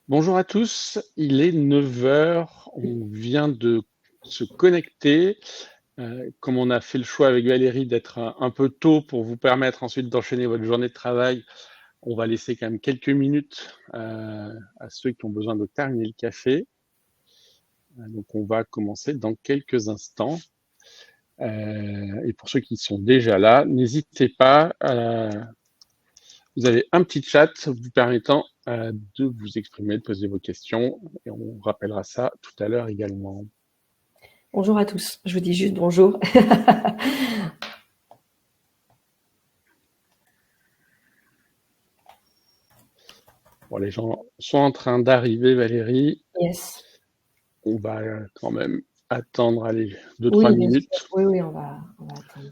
Bonjour à tous, il est 9 heures, on vient de se connecter. Comme on a fait le choix avec Valérie d'être un peu tôt pour vous permettre ensuite d'enchaîner votre journée de travail, on va laisser quand même quelques minutes à ceux qui ont besoin de terminer le café. Donc on va commencer dans quelques instants. Et pour ceux qui sont déjà là, n'hésitez pas, vous avez un petit chat vous permettant de vous exprimer, de poser vos questions, et on rappellera ça tout à l'heure également. Bonjour à tous, je vous dis juste bonjour. Bon, les gens sont en train d'arriver, Valérie. Yes. On va quand même attendre, allez, 2-3 Oui, bien sûr. minutes. Oui, on va attendre.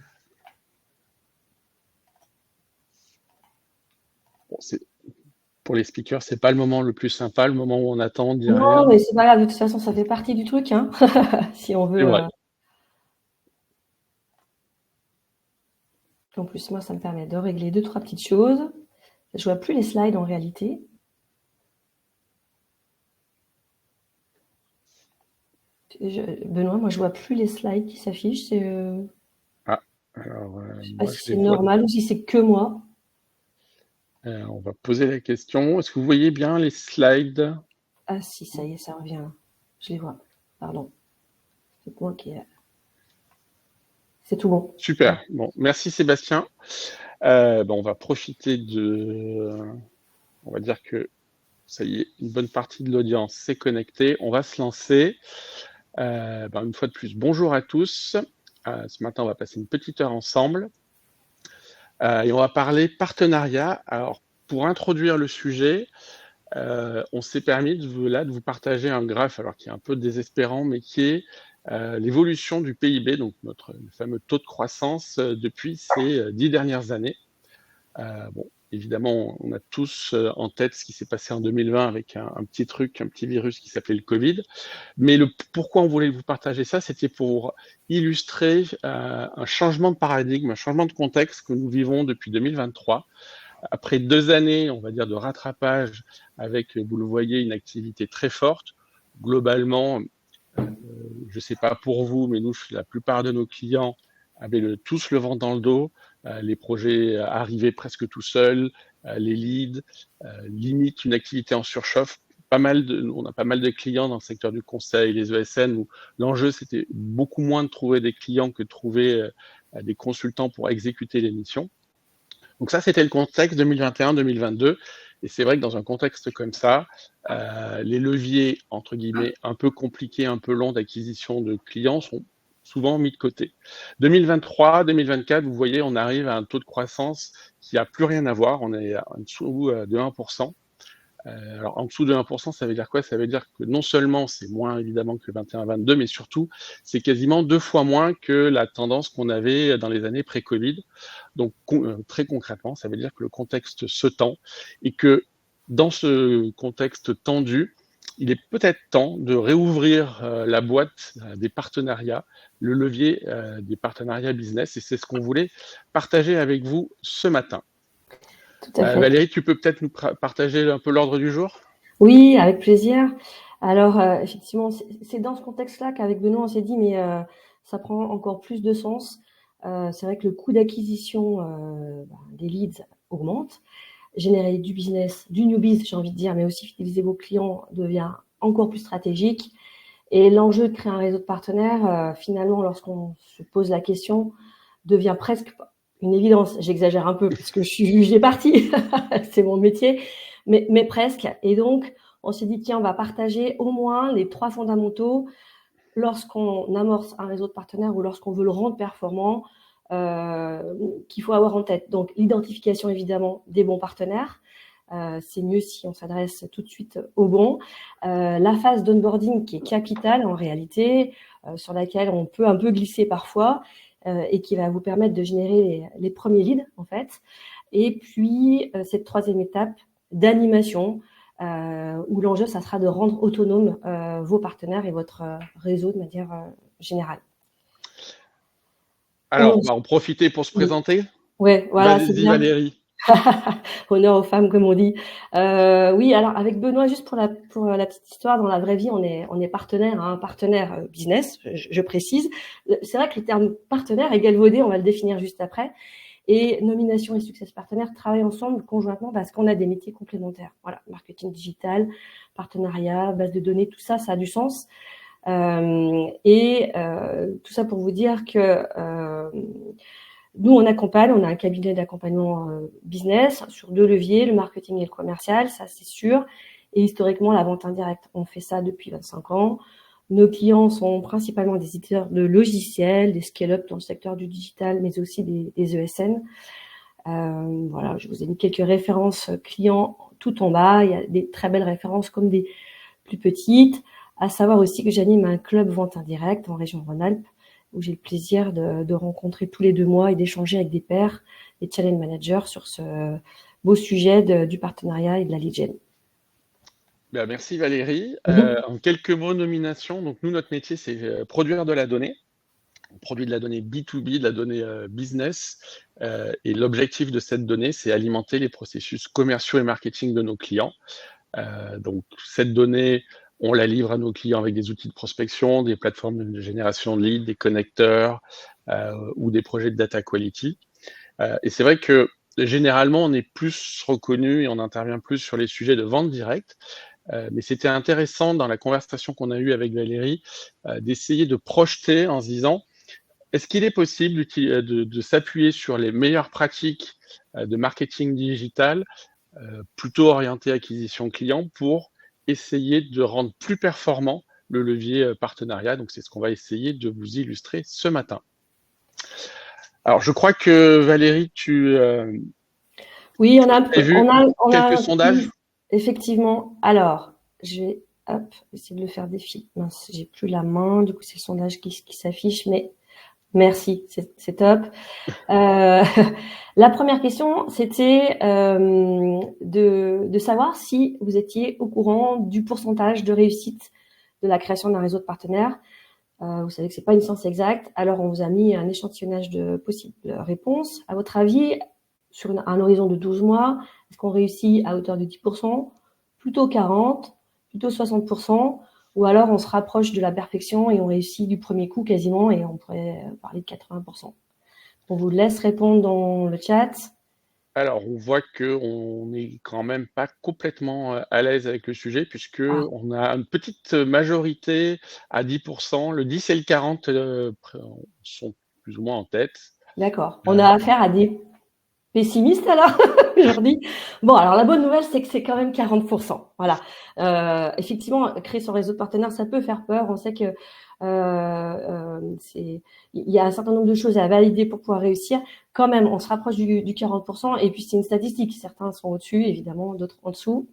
Bon, pour les speakers, c'est pas le moment le plus sympa, le moment où on attend, on dit Non, rien. mais c'est pas grave, de toute façon, ça fait partie du truc, hein, si on C'est veut. vrai. En plus, moi, ça me permet de régler 2-3 petites choses. Je vois plus les slides en réalité. Benoît, moi, je vois plus les slides qui s'affichent. Ah, alors Je sais pas moi si je les c'est vois. normal ou si c'est que moi. On va poser la question. Est-ce que vous voyez bien les slides? Ah si, ça y est, ça revient. Je les vois. Pardon. C'est moi qui... C'est tout bon. Super. Bon, merci Sébastien. On va profiter on va dire que ça y est, une bonne partie de l'audience s'est connectée. On va se lancer. Une fois de plus, bonjour à tous. Ce matin, on va passer une petite heure ensemble et on va parler partenariat. Alors, pour introduire le sujet, on s'est permis de vous partager un graphe, alors qui est un peu désespérant, mais qui est l'évolution du PIB, donc le fameux taux de croissance depuis ces 10 dernières années. Bon, évidemment, on a tous en tête ce qui s'est passé en 2020 avec un petit virus qui s'appelait le Covid. Mais pourquoi on voulait vous partager ça, c'était pour illustrer un changement de paradigme, un changement de contexte que nous vivons depuis 2023. Après 2 années, on va dire, de rattrapage avec, vous le voyez, une activité très forte. Globalement, je ne sais pas pour vous, mais nous, la plupart de nos clients avaient tous le vent dans le dos. Les projets arrivaient presque tout seuls, les leads, limite une activité en surchauffe. On a pas mal de clients dans le secteur du conseil, les ESN, où l'enjeu, c'était beaucoup moins de trouver des clients que de trouver des consultants pour exécuter les missions. Donc ça, c'était le contexte 2021-2022. Et c'est vrai que dans un contexte comme ça, les leviers, entre guillemets, un peu compliqués, un peu longs d'acquisition de clients sont souvent mis de côté. 2023-2024, vous voyez, on arrive à un taux de croissance qui n'a plus rien à voir. On est en dessous de 1%. Alors, en dessous de 1%, ça veut dire quoi? Ça veut dire que non seulement c'est moins évidemment que 21-22, mais surtout, c'est quasiment 2 fois moins que la tendance qu'on avait dans les années pré-Covid. Donc, très concrètement, ça veut dire que le contexte se tend et que dans ce contexte tendu, il est peut-être temps de réouvrir la boîte des partenariats, le levier des partenariats business, et c'est ce qu'on voulait partager avec vous ce matin. Tout à fait. Valérie, tu peux peut-être nous partager un peu l'ordre du jour? Oui, avec plaisir. Alors, effectivement, c'est dans ce contexte-là qu'avec Benoît, on s'est dit, mais ça prend encore plus de sens. C'est vrai que le coût d'acquisition des leads augmente. Générer du business, du new biz, j'ai envie de dire, mais aussi fidéliser vos clients devient encore plus stratégique. Et l'enjeu de créer un réseau de partenaires, finalement, lorsqu'on se pose la question, devient presque une évidence. J'exagère un peu parce que je suis jugée partie, c'est mon métier, mais presque. Et donc, on s'est dit, tiens, on va partager au moins les 3 fondamentaux lorsqu'on amorce un réseau de partenaires ou lorsqu'on veut le rendre performant, qu'il faut avoir en tête. Donc, l'identification, évidemment, des bons partenaires. C'est mieux si on s'adresse tout de suite aux bons. La phase d'onboarding qui est capitale en réalité, sur laquelle on peut un peu glisser parfois et qui va vous permettre de générer les premiers leads en fait. Et puis cette 3e étape d'animation où l'enjeu, ça sera de rendre autonome vos partenaires et votre réseau de manière générale. Alors, on va en profiter pour se présenter. Ouais, voilà, c'est Vas-y, bien. Valérie. Honneur aux femmes, comme on dit. Oui, alors avec Benoît, juste pour la petite histoire, dans la vraie vie, on est partenaire, hein, partenaire business, je précise. C'est vrai que le terme partenaire est galvaudé, on va le définir juste après. Et nomination et success partenaire travaillent ensemble conjointement parce qu'on a des métiers complémentaires. Voilà, marketing digital, partenariat, base de données, tout ça, ça a du sens. Tout ça pour vous dire que nous, on accompagne, on a un cabinet d'accompagnement business sur 2 leviers, le marketing et le commercial, ça c'est sûr. Et historiquement, la vente indirecte, on fait ça depuis 25 ans. Nos clients sont principalement des éditeurs de logiciels, des scale-up dans le secteur du digital, mais aussi des ESN. Voilà, je vous ai mis quelques références clients tout en bas. Il y a des très belles références comme des plus petites. À savoir aussi que j'anime un club vente indirecte en région Rhône-Alpes où j'ai le plaisir de rencontrer tous les 2 mois et d'échanger avec des pairs, des challenge managers sur ce beau sujet du partenariat et de la lead gen. Ben, merci Valérie. En quelques mots, nomination. Donc nous, notre métier, c'est produire de la donnée. On produit de la donnée B2B, de la donnée business. Et l'objectif de cette donnée, c'est alimenter les processus commerciaux et marketing de nos clients. Donc cette donnée, on la livre à nos clients avec des outils de prospection, des plateformes de génération de leads, des connecteurs ou des projets de data quality. Et c'est vrai que généralement, on est plus reconnu et on intervient plus sur les sujets de vente directe. Mais c'était intéressant dans la conversation qu'on a eue avec Valérie d'essayer de projeter en se disant est-ce qu'il est possible de s'appuyer sur les meilleures pratiques de marketing digital plutôt orientées acquisition client pour essayer de rendre plus performant le levier partenariat. Donc c'est ce qu'on va essayer de vous illustrer ce matin. Alors je crois que Valérie, Oui, vu quelques sondages. Effectivement. Alors, je vais essayer de le faire défiler. Mince, j'ai plus la main. Du coup, c'est le sondage qui s'affiche. Mais merci, c'est top. La première question, c'était de savoir si vous étiez au courant du pourcentage de réussite de la création d'un réseau de partenaires. Vous savez que c'est pas une science exacte. Alors, on vous a mis un échantillonnage de possibles réponses. À votre avis, sur un horizon de 12 mois, est-ce qu'on réussit à hauteur de 10%, plutôt 40%, plutôt 60%, ou alors on se rapproche de la perfection et on réussit du premier coup quasiment et on pourrait parler de 80%. On vous laisse répondre dans le chat. Alors, on voit qu'on n'est quand même pas complètement à l'aise avec le sujet, puisqu'on a une petite majorité à 10%. Le 10 et le 40 sont plus ou moins en tête. D'accord. On a affaire à des pessimistes alors aujourd'hui. Bon, alors la bonne nouvelle, c'est que c'est quand même 40%. Voilà. Effectivement, créer son réseau de partenaires, ça peut faire peur. On sait que il y a un certain nombre de choses à valider pour pouvoir réussir. Quand même, on se rapproche du 40%. Et puis, c'est une statistique. Certains sont au-dessus, évidemment, d'autres en dessous.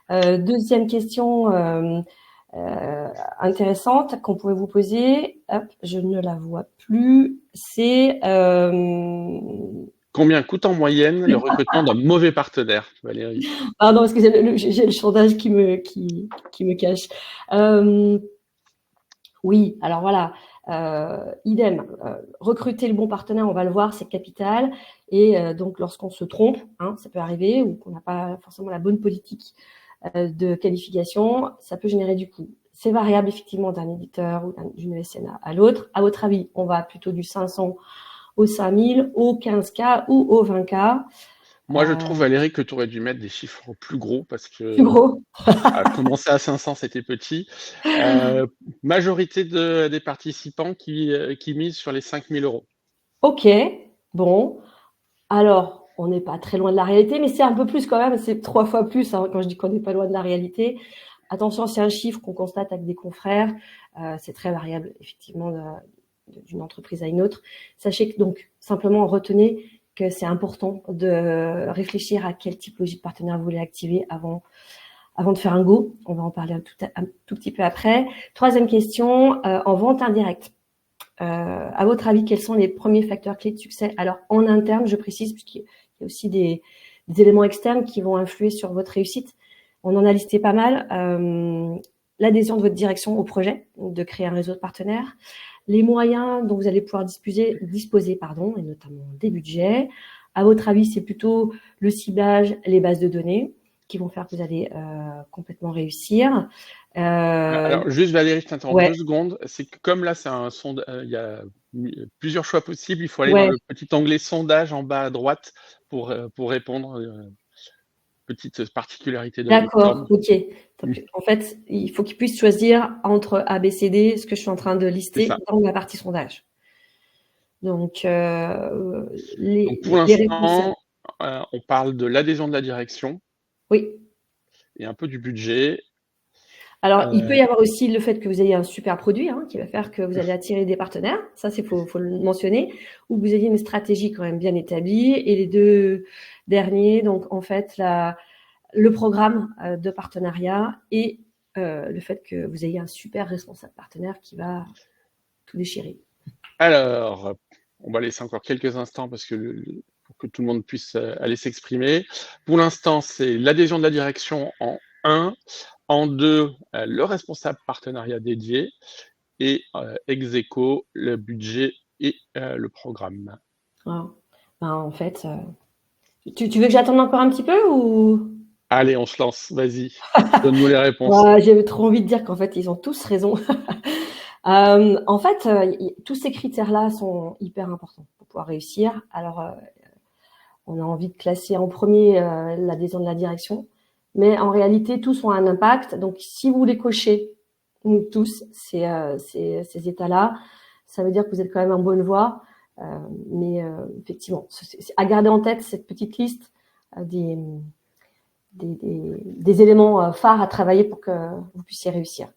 Deuxième question intéressante qu'on pourrait vous poser. Hop, je ne la vois plus. C'est combien coûte en moyenne le recrutement d'un mauvais partenaire, Valérie? Pardon, parce que j'ai le sondage qui me cache. Oui, alors voilà, idem. Recruter le bon partenaire, on va le voir, c'est capital. Et donc, lorsqu'on se trompe, hein, ça peut arriver, ou qu'on n'a pas forcément la bonne politique de qualification, ça peut générer du coût. C'est variable effectivement d'un éditeur ou d'une ESN à l'autre. À votre avis, on va plutôt du 500 au 5000, au 15K ou au 20K. Moi, je trouve, Valérie, que tu aurais dû mettre des chiffres plus gros parce Plus que gros. commencer à 500, c'était petit. Majorité des participants qui misent sur les 5000 euros. Ok, bon. Alors, on n'est pas très loin de la réalité, mais c'est un peu plus quand même, c'est 3 fois plus hein, quand je dis qu'on n'est pas loin de la réalité. Attention, c'est un chiffre qu'on constate avec des confrères. C'est très variable, effectivement, d'une entreprise à une autre. Sachez que donc, simplement, retenez que c'est important de réfléchir à quelle typologie de partenaire vous voulez activer avant de faire un go. On va en parler un tout petit peu après. Troisième question, en vente indirecte. À votre avis, quels sont les premiers facteurs clés de succès? Alors, en interne, je précise, puisqu'il y a aussi des éléments externes qui vont influer sur votre réussite. On en a listé pas mal. L'adhésion de votre direction au projet, de créer un réseau de partenaires, les moyens dont vous allez pouvoir disposer, et notamment des budgets, À votre avis, c'est plutôt le ciblage, les bases de données qui vont faire que vous allez complètement réussir. Alors, juste Valérie, je t'interromps Ouais, 2 secondes. C'est que comme là, c'est un sondage, il y a plusieurs choix possibles. Il faut aller dans ouais, le petit onglet sondage en bas à droite pour répondre. Petite particularité de d'accord, Storm. ok. Donc, en fait, il faut qu'ils puissent choisir entre A, B, C, D, ce que je suis en train de C'est lister ça. dans la partie sondage. Donc, Donc pour les réponses, l'instant, on parle de l'adhésion de la direction oui. et un peu du budget. Alors, il peut y avoir aussi le fait que vous ayez un super produit qui va faire que vous allez attirer des partenaires. Ça, faut le mentionner. Ou que vous ayez une stratégie quand même bien établie. Et les deux derniers, donc en fait, le programme de partenariat et le fait que vous ayez un super responsable partenaire qui va tout déchirer. Alors, on va laisser encore quelques instants parce que pour que tout le monde puisse aller s'exprimer. Pour l'instant, c'est l'adhésion de la direction en 1, en 2, le responsable partenariat dédié et ex aequo, le budget et le programme. Voilà. Ben, en fait, tu veux que j'attende encore un petit peu ou Allez, on se lance, vas-y, donne-nous les réponses. ouais, j'avais trop envie de dire qu'en fait, ils ont tous raison. En fait, tous ces critères-là sont hyper importants pour pouvoir réussir. Alors, on a envie de classer en premier l'adhésion de la direction, mais en réalité, tous ont un impact. Donc, si vous les cochez, tous, ces états-là, ça veut dire que vous êtes quand même en bonne voie. Mais effectivement, c'est à garder en tête cette petite liste des éléments phares à travailler pour que vous puissiez réussir.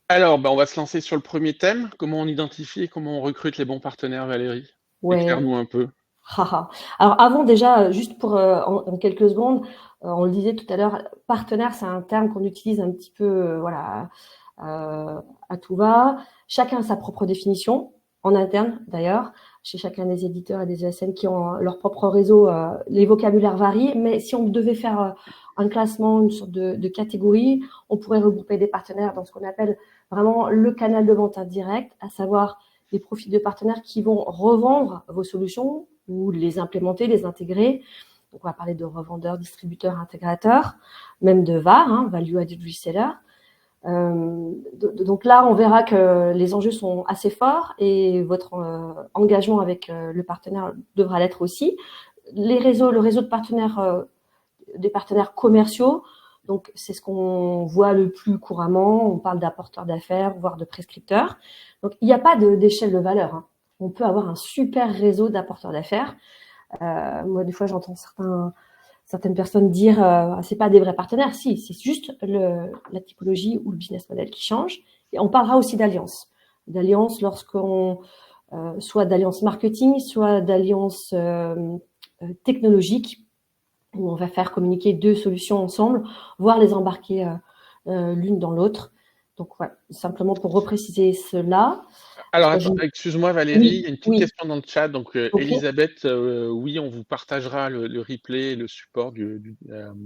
Alors, on va se lancer sur le premier thème. Comment on identifie et comment on recrute les bons partenaires, Valérie? Ouais. Éclaire-nous un peu. Alors avant déjà, juste pour en quelques secondes, on le disait tout à l'heure, partenaire, c'est un terme qu'on utilise un petit peu, voilà, à tout va. Chacun a sa propre définition, en interne d'ailleurs, chez chacun des éditeurs et des ESN qui ont leur propre réseau. Les vocabulaires varient, mais si on devait faire un classement, une sorte de catégorie, on pourrait regrouper des partenaires dans ce qu'on appelle vraiment le canal de vente indirect, à savoir les profils de partenaires qui vont revendre vos solutions ou les implémenter, les intégrer. Donc, on va parler de revendeurs, distributeurs, intégrateurs, même de VAR, Value Added Reseller. Donc là, on verra que les enjeux sont assez forts et votre engagement avec le partenaire devra l'être aussi. Le réseau de partenaires, des partenaires commerciaux, donc c'est ce qu'on voit le plus couramment. On parle d'apporteurs d'affaires, voire de prescripteurs. Donc il n'y a pas d'échelle de valeur. On peut avoir un super réseau d'apporteurs d'affaires. Moi, des fois, j'entends certaines personnes dire c'est pas des vrais partenaires. Si, c'est juste la typologie ou le business model qui change. Et on parlera aussi d'alliance. D'alliance lorsqu'on soit d'alliance marketing, soit d'alliance technologique, où on va faire communiquer deux solutions ensemble, voire les embarquer l'une dans l'autre. Donc, voilà, simplement pour repréciser cela. Alors, attends, excuse-moi Valérie, il y a une petite Oui, question dans le chat. Donc, ok. Elisabeth, oui, on vous partagera le replay et le support du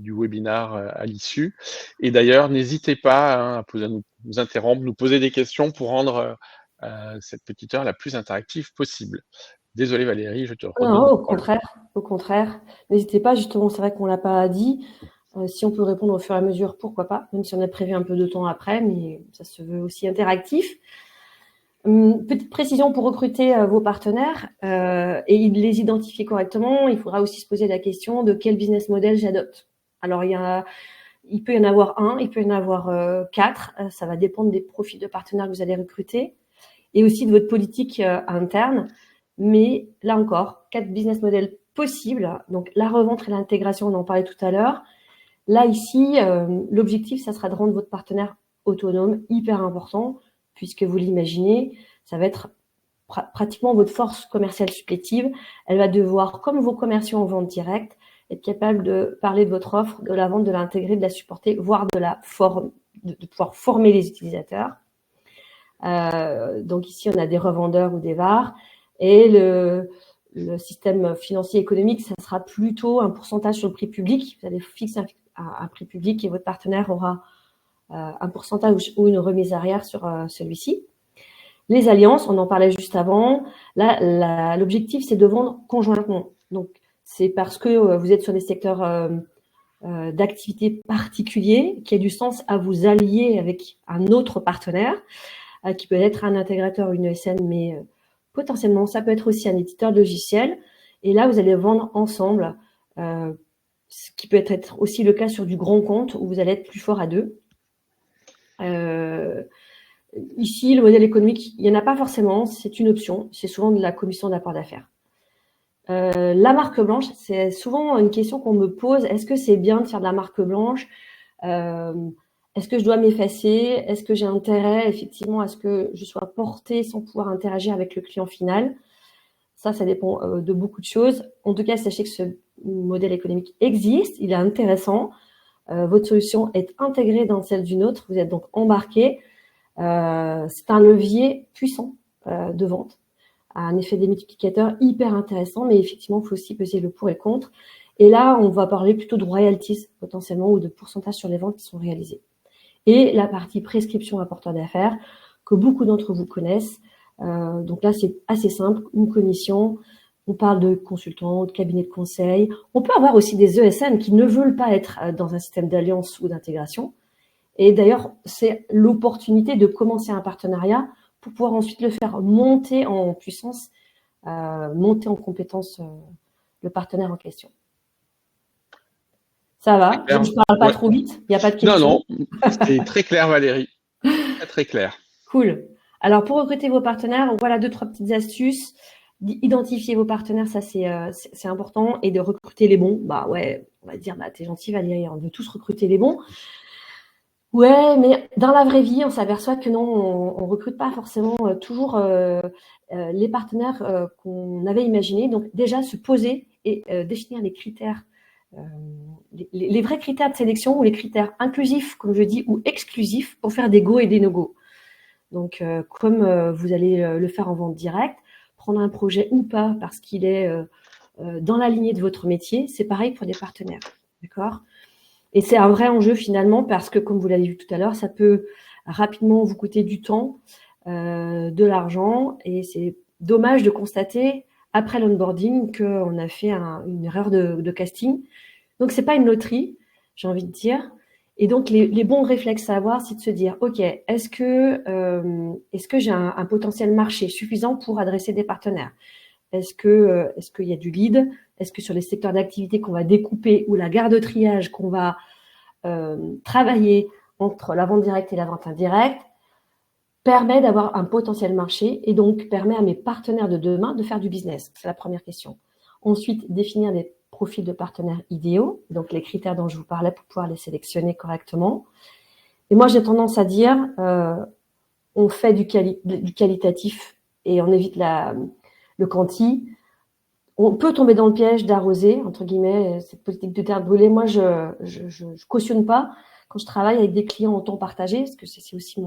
webinar à l'issue. Et d'ailleurs, n'hésitez pas à nous interrompre, nous poser des questions pour rendre cette petite heure la plus interactive possible. Désolé Valérie, je te redonne Non, la au parole. contraire, au contraire. N'hésitez pas, justement, c'est vrai qu'on l'a pas dit. Si on peut répondre au fur et à mesure, pourquoi pas, même si on a prévu un peu de temps après, mais ça se veut aussi interactif. Petite précision pour recruter vos partenaires et les identifier correctement, il faudra aussi se poser la question de quel business model j'adopte. Alors, il peut y en avoir un, il peut y en avoir 4, ça va dépendre des profils de partenaires que vous allez recruter et aussi de votre politique interne. Mais là encore, 4 business models possibles. Donc, la revente et l'intégration, on en parlait tout à l'heure. Là, ici, l'objectif, ça sera de rendre votre partenaire autonome, hyper important, puisque vous l'imaginez, ça va être pratiquement votre force commerciale supplétive. Elle va devoir, comme vos commerciaux en vente directe, être capable de parler de votre offre, de la vente, de l'intégrer, de la supporter, voire de pouvoir former les utilisateurs. Donc ici, on a des revendeurs ou des VAR. Et le système financier économique, ça sera plutôt un pourcentage sur le prix public. Vous allez fixer un prix public et votre partenaire aura un pourcentage ou une remise arrière sur celui-ci. Les alliances, on en parlait juste avant. Là, l'objectif, c'est de vendre conjointement. Donc, c'est parce que vous êtes sur des secteurs d'activité particuliers qu'il y a du sens à vous allier avec un autre partenaire, qui peut être un intégrateur, une ESN, mais potentiellement, ça peut être aussi un éditeur de logiciel. Et là, vous allez vendre ensemble, ce qui peut être aussi le cas sur du grand compte où vous allez être plus fort à deux. Ici, le modèle économique, il n'y en a pas forcément, c'est une option, c'est souvent de la commission d'apport d'affaires. La marque blanche, c'est souvent une question qu'on me pose, est-ce que c'est bien de faire de la marque blanche? Est-ce que je dois m'effacer? Est-ce que j'ai intérêt effectivement à ce que je sois portée sans pouvoir interagir avec le client final? Ça dépend de beaucoup de choses. En tout cas, sachez que ce modèle économique existe, il est intéressant. Votre solution est intégrée dans celle d'une autre, vous êtes donc embarqué. C'est un levier puissant de vente, un effet démultiplicateur hyper intéressant, mais effectivement, il faut aussi peser le pour et le contre. Et là, on va parler plutôt de royalties potentiellement ou de pourcentage sur les ventes qui sont réalisées. Et la partie prescription apporteur d'affaires que beaucoup d'entre vous connaissent. Donc là, c'est assez simple, une commission. On parle de consultants, de cabinets de conseil. On peut avoir aussi des ESN qui ne veulent pas être dans un système d'alliance ou d'intégration. Et d'ailleurs, c'est l'opportunité de commencer un partenariat pour pouvoir ensuite le faire monter en puissance, monter en compétence le partenaire en question. Ça va? Je ne parle pas trop vite? Il n'y a pas de questions? Non, c'est très clair, Valérie. Très, très clair. Cool. Alors, pour recruter vos partenaires, voilà 2-3 petites astuces. Identifier vos partenaires, ça c'est important. Et de recruter les bons. Bah ouais, on va dire, bah t'es gentil Valérie, on veut tous recruter les bons. Ouais, mais dans la vraie vie, on s'aperçoit que non, on recrute pas forcément toujours les partenaires qu'on avait imaginés. Donc déjà, se poser et définir les critères, les vrais critères de sélection ou les critères inclusifs, comme je dis, ou exclusifs pour faire des go et des no-go. Donc, comme vous allez le faire en vente directe, prendre un projet ou pas parce qu'il est dans la lignée de votre métier, c'est pareil pour des partenaires. D'accord ? Et c'est un vrai enjeu finalement parce que, comme vous l'avez vu tout à l'heure, ça peut rapidement vous coûter du temps, de l'argent, et c'est dommage de constater après l'onboarding qu'on a fait une erreur de casting. Donc c'est pas une loterie, j'ai envie de dire. Et donc les bons réflexes à avoir, c'est de se dire, ok, est-ce que j'ai un potentiel marché suffisant pour adresser des partenaires? Est-ce qu'il y a du lead? Est-ce que sur les secteurs d'activité qu'on va découper ou la gare de triage qu'on va travailler entre la vente directe et la vente indirecte permet d'avoir un potentiel marché et donc permet à mes partenaires de demain de faire du business? C'est la première question. Ensuite, définir des profils de partenaires idéaux, donc les critères dont je vous parlais pour pouvoir les sélectionner correctement. Et moi, j'ai tendance à dire, on fait du qualitatif et on évite le quanti. On peut tomber dans le piège d'arroser, entre guillemets, cette politique de terre brûlée. Moi, je cautionne pas quand je travaille avec des clients en temps partagé, parce que c'est aussi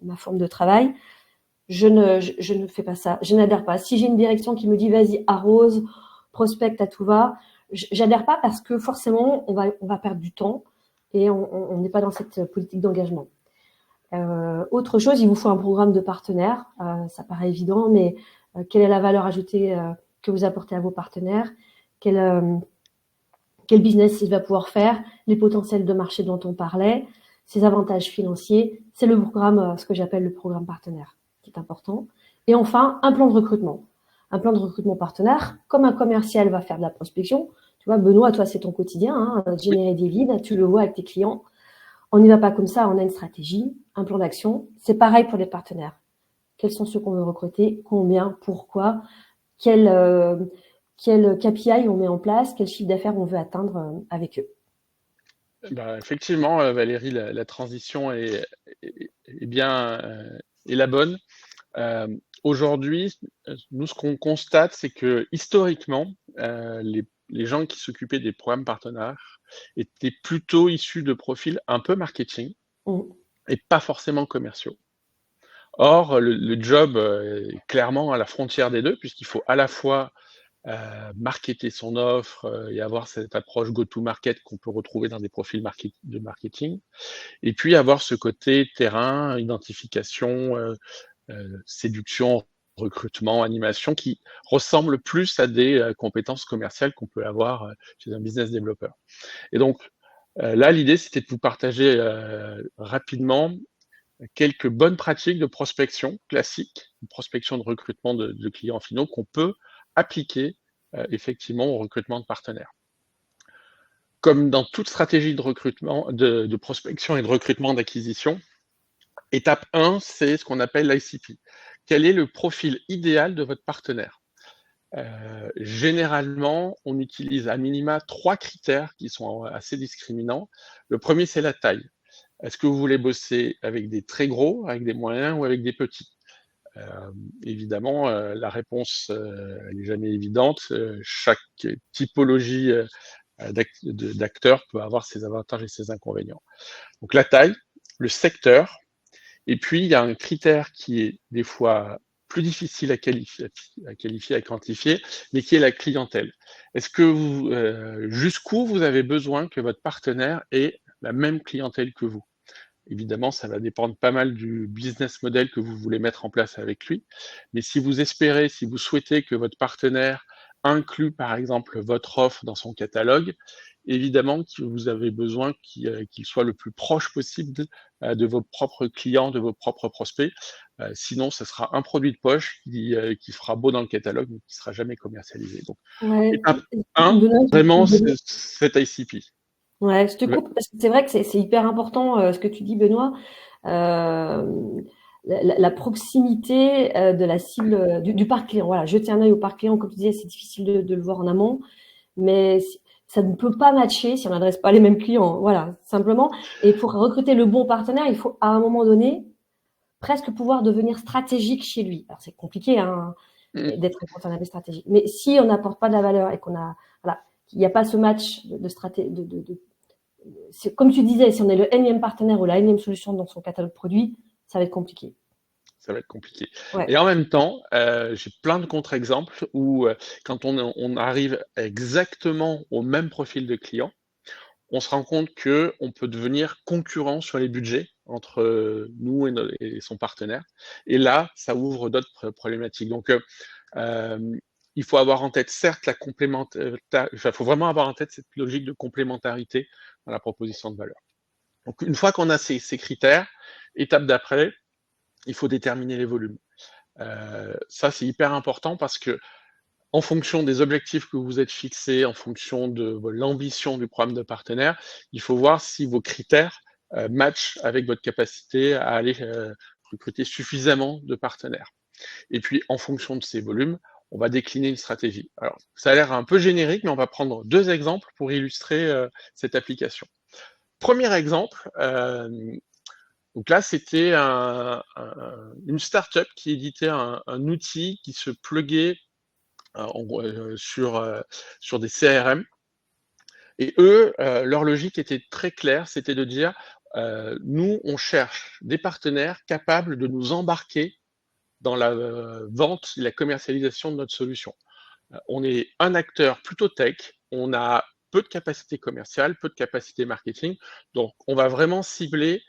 ma forme de travail. Je ne fais pas ça. Je n'adhère pas. Si j'ai une direction qui me dit vas-y, arrose, prospecte à tout va, j'adhère pas parce que forcément, on va perdre du temps et on n'est pas dans cette politique d'engagement. Autre chose, il vous faut un programme de partenaires. Ça paraît évident, mais quelle est la valeur ajoutée que vous apportez à vos partenaires? Quel business il va pouvoir faire? Les potentiels de marché dont on parlait, ses avantages financiers. C'est le programme, ce que j'appelle le programme partenaire, qui est important. Et enfin, un plan de recrutement. Un plan de recrutement partenaire, comme un commercial va faire de la prospection. Tu vois, Benoît, toi, c'est ton quotidien, hein, générer des leads, tu le vois avec tes clients. On n'y va pas comme ça, on a une stratégie, un plan d'action. C'est pareil pour les partenaires. Quels sont ceux qu'on veut recruter? Combien? Pourquoi? Quel KPI on met en place? Quel chiffre d'affaires on veut atteindre avec eux? Bah, effectivement, Valérie, la transition est bien est la bonne. Aujourd'hui, nous, ce qu'on constate, c'est que historiquement, les gens qui s'occupaient des programmes partenaires étaient plutôt issus de profils un peu marketing et pas forcément commerciaux. Or, le job est clairement à la frontière des deux, puisqu'il faut à la fois marketer son offre et avoir cette approche go-to-market qu'on peut retrouver dans des profils de marketing, et puis avoir ce côté terrain, identification, séduction, recrutement, animation, qui ressemblent plus à des compétences commerciales qu'on peut avoir chez un business développeur. Et donc, là, l'idée, c'était de vous partager rapidement quelques bonnes pratiques de prospection classique, de prospection de recrutement de clients finaux qu'on peut appliquer effectivement au recrutement de partenaires. Comme dans toute stratégie de recrutement, de prospection et de recrutement d'acquisition, étape 1, c'est ce qu'on appelle l'ICP. Quel est le profil idéal de votre partenaire? Généralement, on utilise à minima 3 critères qui sont assez discriminants. Le premier, c'est la taille. Est-ce que vous voulez bosser avec des très gros, avec des moyens ou avec des petits? Évidemment, la réponse, elle n'est jamais évidente. Chaque typologie d'acteurs peut avoir ses avantages et ses inconvénients. Donc la taille, le secteur, et puis il y a un critère qui est des fois plus difficile à qualifier, à quantifier, mais qui est la clientèle. Est-ce que vous, jusqu'où vous avez besoin que votre partenaire ait la même clientèle que vous? Évidemment, ça va dépendre pas mal du business model que vous voulez mettre en place avec lui. Mais si vous espérez, si vous souhaitez que votre partenaire inclue, par exemple, votre offre dans son catalogue, évidemment que vous avez besoin qu'il soit le plus proche possible de vos propres clients, de vos propres prospects. Sinon, ce sera un produit de poche qui fera beau dans le catalogue, mais qui ne sera jamais commercialisé. Donc, Ouais, étape 1, vraiment, c'est cet ICP. Ouais, je te coupe parce que c'est vrai que c'est hyper important ce que tu dis, Benoît. La proximité de la cible du parc client. Voilà, jeter un œil au parc client, comme tu disais, c'est difficile de le voir en amont, mais ça ne peut pas matcher si on n'adresse pas les mêmes clients. Voilà, simplement. Et pour recruter le bon partenaire, il faut à un moment donné presque pouvoir devenir stratégique chez lui. Alors c'est compliqué hein, d'être un partenaire stratégique, mais si on n'apporte pas de la valeur et qu'on a, voilà, qu'il n'y a pas ce match de stratégie, comme tu disais, si on est le énième partenaire ou la énième solution dans son catalogue produit, ça va être compliqué. Ça va être compliqué. Ouais. Et en même temps, j'ai plein de contre-exemples où quand on arrive exactement au même profil de client, on se rend compte qu'on peut devenir concurrent sur les budgets entre nous et son partenaire. Et là, ça ouvre d'autres problématiques. Donc, il faut avoir en tête, certes, la complémentarité. Enfin, il faut vraiment avoir en tête cette logique de complémentarité dans la proposition de valeur. Donc, une fois qu'on a ces critères, étape d'après, il faut déterminer les volumes. Ça, c'est hyper important parce que en fonction des objectifs que vous êtes fixés, en fonction de l'ambition du programme de partenaire, il faut voir si vos critères matchent avec votre capacité à aller recruter suffisamment de partenaires. Et puis, en fonction de ces volumes, on va décliner une stratégie. Alors, ça a l'air un peu générique, mais on va prendre 2 exemples pour illustrer cette application. Premier exemple, donc là, c'était une startup qui éditait un outil qui se pluguait sur des CRM. Et eux, leur logique était très claire, c'était de dire, nous, on cherche des partenaires capables de nous embarquer dans la vente et la commercialisation de notre solution. On est un acteur plutôt tech, on a peu de capacité commerciale, peu de capacité marketing, donc on va vraiment cibler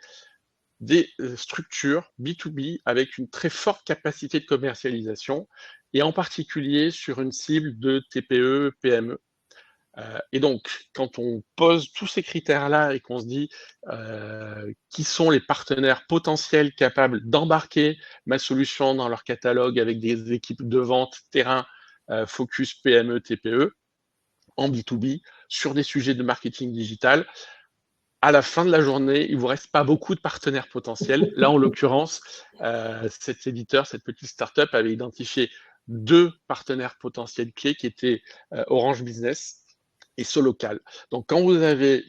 des structures B2B avec une très forte capacité de commercialisation et en particulier sur une cible de TPE, PME. Et donc, quand on pose tous ces critères-là et qu'on se dit qui sont les partenaires potentiels capables d'embarquer ma solution dans leur catalogue avec des équipes de vente terrain focus PME, TPE en B2B sur des sujets de marketing digital, à la fin de la journée, il ne vous reste pas beaucoup de partenaires potentiels. Là, en l'occurrence, cet éditeur, cette petite startup avait identifié 2 partenaires potentiels clés qui étaient Orange Business et Solocal. Donc, quand vous avez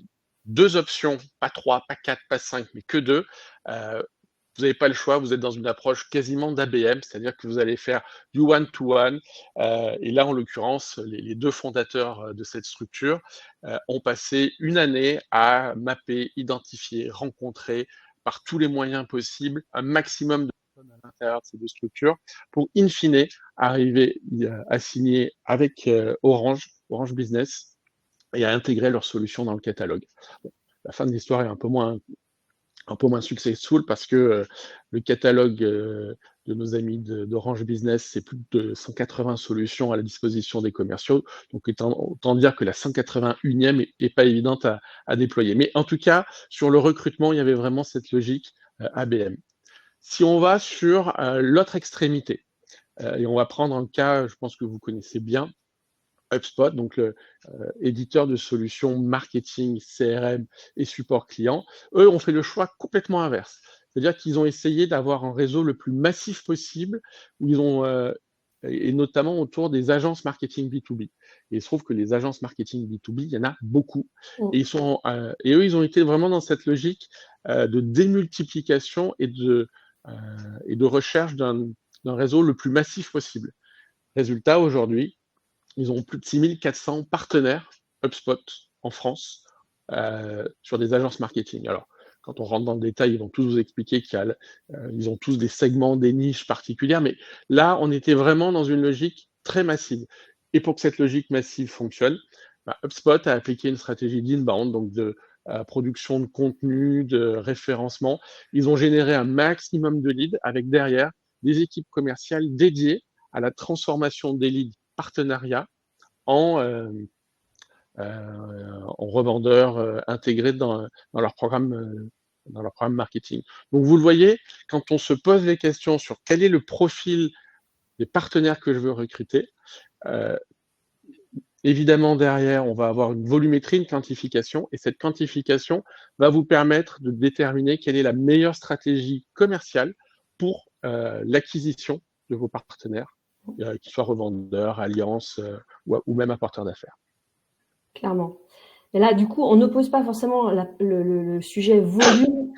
2 options, pas 3, pas 4, pas 5, mais que 2, vous n'avez pas le choix, vous êtes dans une approche quasiment d'ABM, c'est-à-dire que vous allez faire du one-to-one. Et là, en l'occurrence, les 2 fondateurs de cette structure ont passé une année à mapper, identifier, rencontrer par tous les moyens possibles un maximum de personnes à l'intérieur de ces 2 structures pour, in fine, arriver à signer avec Orange Business et à intégrer leur solution dans le catalogue. Bon, la fin de l'histoire est un peu moins successful parce que le catalogue de de nos amis d'Orange Business, c'est plus de 180 solutions à la disposition des commerciaux. Donc, autant dire que la 181e est pas évidente à déployer. Mais en tout cas, sur le recrutement, il y avait vraiment cette logique ABM. Si on va sur l'autre extrémité, et on va prendre un cas, je pense que vous connaissez bien, HubSpot, donc le éditeur de solutions marketing, CRM et support client, eux ont fait le choix complètement inverse. C'est-à-dire qu'ils ont essayé d'avoir un réseau le plus massif possible, où ils ont, et notamment autour des agences marketing B2B. Et il se trouve que les agences marketing B2B, il y en a beaucoup. Et, et eux, ils ont été vraiment dans cette logique de démultiplication et de recherche d'un réseau le plus massif possible. Résultat, aujourd'hui, ils ont plus de 6400 partenaires HubSpot en France sur des agences marketing. Alors, quand on rentre dans le détail, ils vont tous vous expliquer qu'ils ont tous des segments, des niches particulières, mais là, on était vraiment dans une logique très massive. Et pour que cette logique massive fonctionne, HubSpot a appliqué une stratégie d'inbound, donc de production de contenu, de référencement. Ils ont généré un maximum de leads avec derrière des équipes commerciales dédiées à la transformation des leads partenariats en revendeurs intégrés dans leur programme marketing. Donc vous le voyez, quand on se pose les questions sur quel est le profil des partenaires que je veux recruter, évidemment derrière on va avoir une volumétrie, une quantification, et cette quantification va vous permettre de déterminer quelle est la meilleure stratégie commerciale pour l'acquisition de vos partenaires, qu'ils soient revendeurs, alliances ou même apporteurs d'affaires. Clairement. Et là, du coup, on n'oppose pas forcément le sujet volume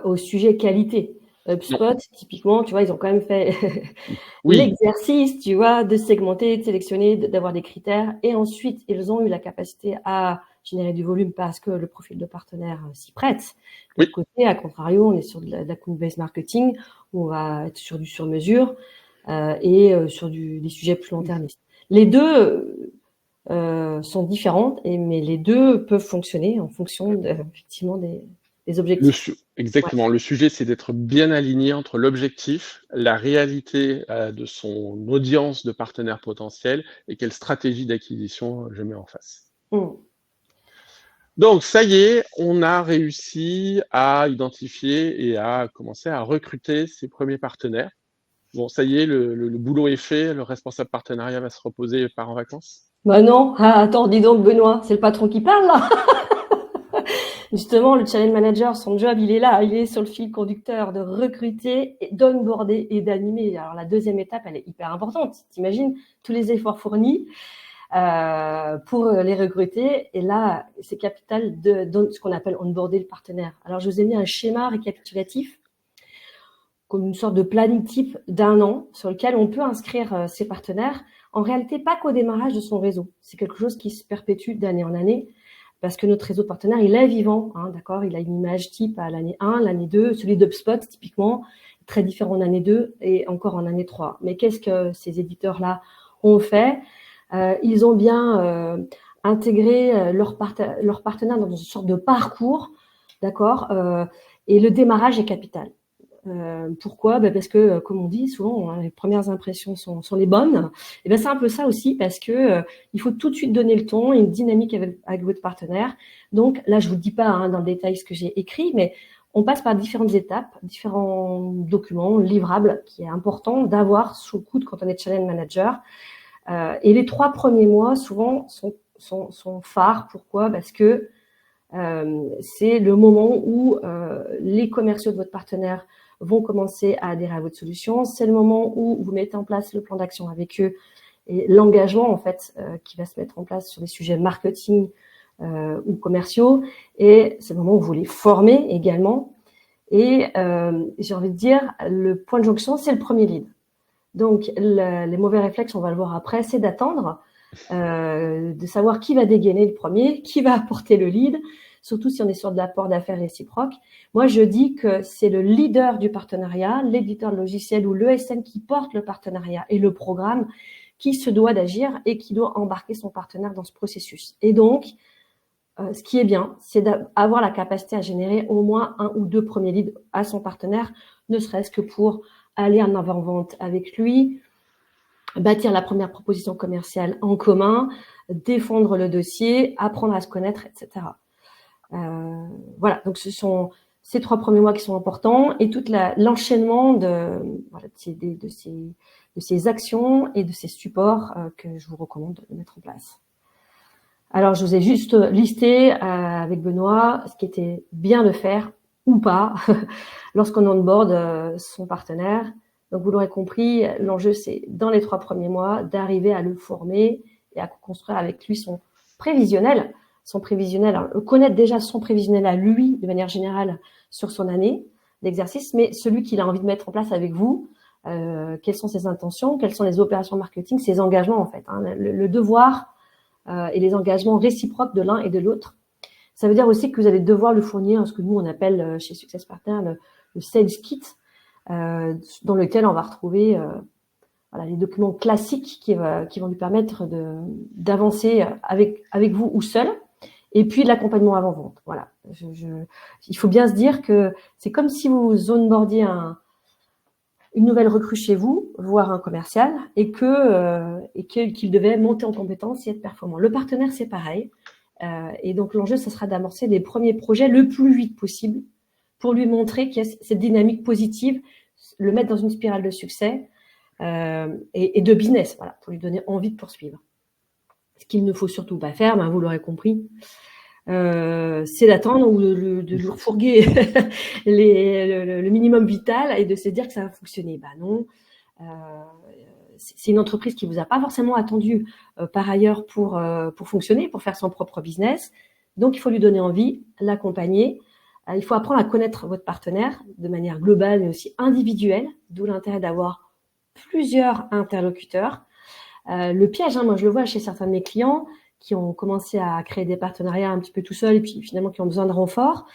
au sujet qualité. HubSpot, typiquement, tu vois, ils ont quand même fait l'exercice, tu vois, de segmenter, de sélectionner, d'avoir des critères. Et ensuite, ils ont eu la capacité à générer du volume parce que le profil de partenaire s'y prête. De l'autre côté, à contrario, on est sur de l'account-based marketing, où on va être sur du sur-mesure et sur des sujets plus long-termistes. Les deux sont différentes, mais les deux peuvent fonctionner en fonction effectivement des objectifs. Exactement. Ouais. Le sujet, c'est d'être bien aligné entre l'objectif, la réalité de son audience de partenaires potentiels et quelle stratégie d'acquisition je mets en face. Donc, ça y est, on a réussi à identifier et à commencer à recruter ses premiers partenaires. Bon, ça y est, le boulot est fait, le responsable partenariat va se reposer et part en vacances. Bah non, attends, dis donc Benoît, c'est le patron qui parle là. Justement, le challenge manager, son job, il est là, il est sur le fil conducteur de recruter, d'onboarder et d'animer. Alors la deuxième étape, elle est hyper importante. T'imagines tous les efforts fournis pour les recruter, et là, c'est capital de ce qu'on appelle onboarder le partenaire. Alors je vous ai mis un schéma récapitulatif, comme une sorte de planning type d'1 an, sur lequel on peut inscrire ses partenaires. En réalité, pas qu'au démarrage de son réseau. C'est quelque chose qui se perpétue d'année en année, parce que notre réseau de partenaires, il est vivant, hein, d'accord. Il a une image type à l'année 1, l'année 2, celui d'HubSpot, typiquement, très différent en année 2 et encore en année 3. Mais qu'est-ce que ces éditeurs-là ont fait? Ils ont bien intégré leurs partenaires dans une sorte de parcours, d'accord, et le démarrage est capital. Pourquoi? Parce que, comme on dit souvent, hein, les premières impressions sont les bonnes. Et ben c'est un peu ça aussi, parce que il faut tout de suite donner le ton et une dynamique avec votre partenaire. Donc là, je vous dis pas dans le détail ce que j'ai écrit, mais on passe par différentes étapes, différents documents livrables qui est important d'avoir sous le coude quand on est challenge manager. Et les 3 premiers mois, souvent, sont phares. Pourquoi? Parce que c'est le moment où les commerciaux de votre partenaire vont commencer à adhérer à votre solution. C'est le moment où vous mettez en place le plan d'action avec eux et l'engagement en fait qui va se mettre en place sur les sujets marketing ou commerciaux. Et c'est le moment où vous les formez également. Et j'ai envie de dire, le point de jonction, c'est le premier lead. Donc, les mauvais réflexes, on va le voir après, c'est d'attendre, de savoir qui va dégainer le premier, qui va apporter le lead, surtout si on est sur de l'apport d'affaires réciproque. Moi, je dis que c'est le leader du partenariat, l'éditeur de logiciel ou l'ESN qui porte le partenariat et le programme qui se doit d'agir et qui doit embarquer son partenaire dans ce processus. Et donc, ce qui est bien, c'est d'avoir la capacité à générer au moins 1 ou 2 premiers leads à son partenaire, ne serait-ce que pour aller en avant-vente avec lui, bâtir la première proposition commerciale en commun, défendre le dossier, apprendre à se connaître, etc. Voilà, donc ce sont ces 3 premiers mois qui sont importants et tout l'enchaînement de ces actions et de ces supports que je vous recommande de mettre en place. Alors, je vous ai juste listé avec Benoît ce qui était bien de faire ou pas lorsqu'on onboard son partenaire. Donc, vous l'aurez compris, l'enjeu, c'est dans les 3 premiers mois d'arriver à le former et à construire avec lui son prévisionnel, connaître déjà son prévisionnel à lui, de manière générale, sur son année d'exercice, mais celui qu'il a envie de mettre en place avec vous, quelles sont ses intentions, quelles sont les opérations marketing, ses engagements, en fait, hein, le devoir et les engagements réciproques de l'un et de l'autre. Ça veut dire aussi que vous allez devoir lui fournir ce que nous, on appelle chez Success Partner le sales kit, dans lequel on va retrouver voilà, les documents classiques qui vont lui permettre d'avancer avec vous ou seul, et puis de l'accompagnement avant-vente. Voilà. Il faut bien se dire que c'est comme si vous onboardiez une nouvelle recrue chez vous, voire un commercial, et qu'il devait monter en compétence et être performant. Le partenaire, c'est pareil. Et donc, l'enjeu, ce sera d'amorcer les premiers projets le plus vite possible pour lui montrer qu'il y a cette dynamique positive, le mettre dans une spirale de succès et de business, voilà, pour lui donner envie de poursuivre. Ce qu'il ne faut surtout pas faire, vous l'aurez compris, c'est d'attendre ou de lui refourguer le minimum vital et de se dire que ça va fonctionner. Non. C'est une entreprise qui vous a pas forcément attendu par ailleurs pour fonctionner, pour faire son propre business. Donc, il faut lui donner envie, l'accompagner. Il faut apprendre à connaître votre partenaire de manière globale, mais aussi individuelle, d'où l'intérêt d'avoir plusieurs interlocuteurs. Le piège, moi je le vois chez certains de mes clients qui ont commencé à créer des partenariats un petit peu tout seuls et puis finalement qui ont besoin de renfort,